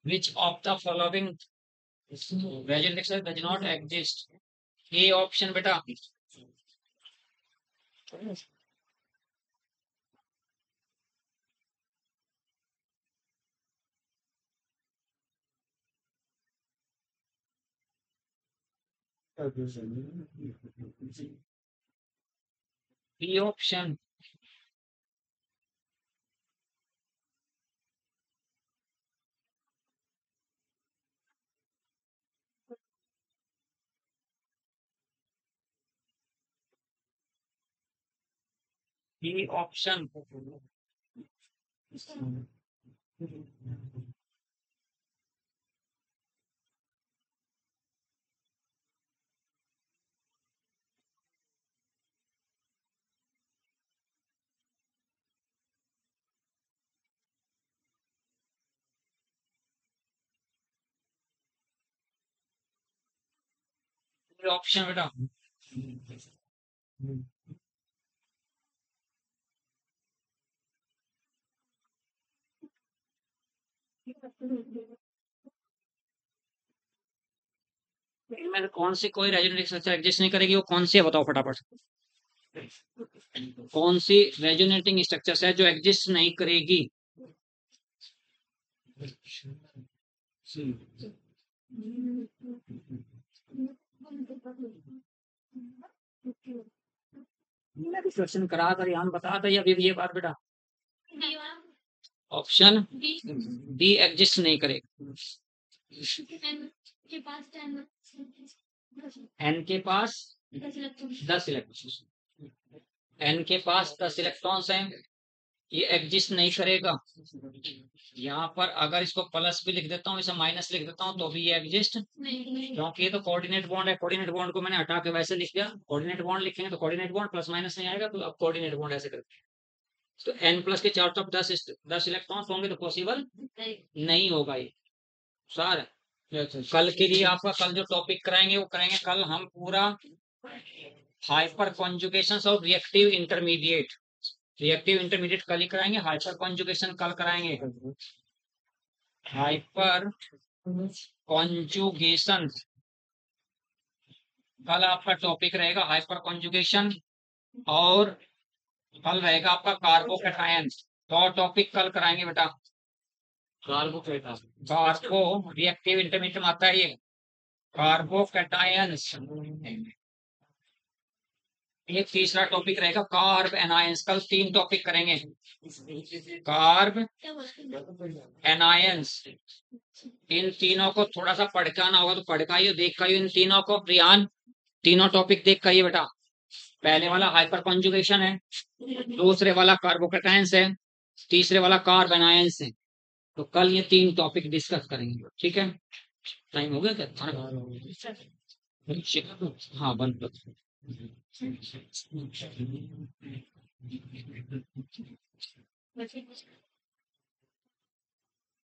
Which of the following resonating structure does not exist? A option बेटा, B option. B option. B option बेटा। इनमें कौन सी कोई resonating structure exist नहीं करेगी, वो कौन सी है बताओ फटाफट। कौन सी रेजोनेटिंग स्ट्रक्चर्स है जो एग्जिस्ट नहीं करेगी। मैं भी क्वेश्चन करा कर यहाँ बता था अभी ये बात बेटा। बी वाला ऑप्शन बी डी एग्जिस्ट नहीं करेगा। एन के पास 10 एन के पास 10 इलेक्ट्रॉन 10 इलेक्ट्रॉन। एन के पास 10 इलेक्ट्रॉन्स हैं, ये एग्जिस्ट नहीं करेगा। यहाँ पर अगर इसको प्लस भी लिख देता हूँ, इसे माइनस लिख देता हूँ, तो भी ये एग्जिस्ट, नहीं क्योंकि ये तो कोऑर्डिनेट बॉन्ड है। कोऑर्डिनेट बॉन्ड को मैंने हटा के वैसे लिख दिया। कोऑर्डिनेट बॉन्ड लिखेंगे तो कोऑर्डिनेट बॉन्ड प्लस माइनस नहीं आएगा, तो अब कोऑर्डिनेट बॉन्ड ऐसे करते हैं। तो एन प्लस के चार टॉप 10 इलेक्ट्रॉन्स होंगे तो पॉसिबल नहीं होगा ये सर। कल के लिए आपका कल जो टॉपिक कराएंगे वो कराएंगे कल हम पूरा hyper conjugation of reactive intermediate. Reactive intermediate कल ही कराएंगे, हाइपर कॉन्जुगेशन कल कराएंगे। हाइपर कॉन्जुगेशन कल आपका टॉपिक रहेगा, हाइपर कॉन्जुगेशन। और कल रहेगा आपका कार्बोकैटायन। तो टॉपिक कल कराएंगे बेटा। कार्बो रिएक्टिव इंटरमीडिएट में आता है ये कार्बोकैटायंस। एक तीसरा टॉपिक रहेगा कार्ब एनायंस। कल 3 टॉपिक करेंगे, कार्ब एनायंस। इन तीनों को थोड़ा सा पढ़ के आना होगा, तो पढ़ का देख का इन तीनों को प्रियान तीनों टॉपिक देख का बेटा। पहले वाला हाइपर कॉन्जुगेशन है, दूसरे वाला कार्बोकैटायंस है, तीसरे वाला कार्ब एनायंस है। तो कल ये 3 टॉपिक डिस्कस करेंगे, ठीक है। टाइम हो गया क्या? हाँ बंद। बचे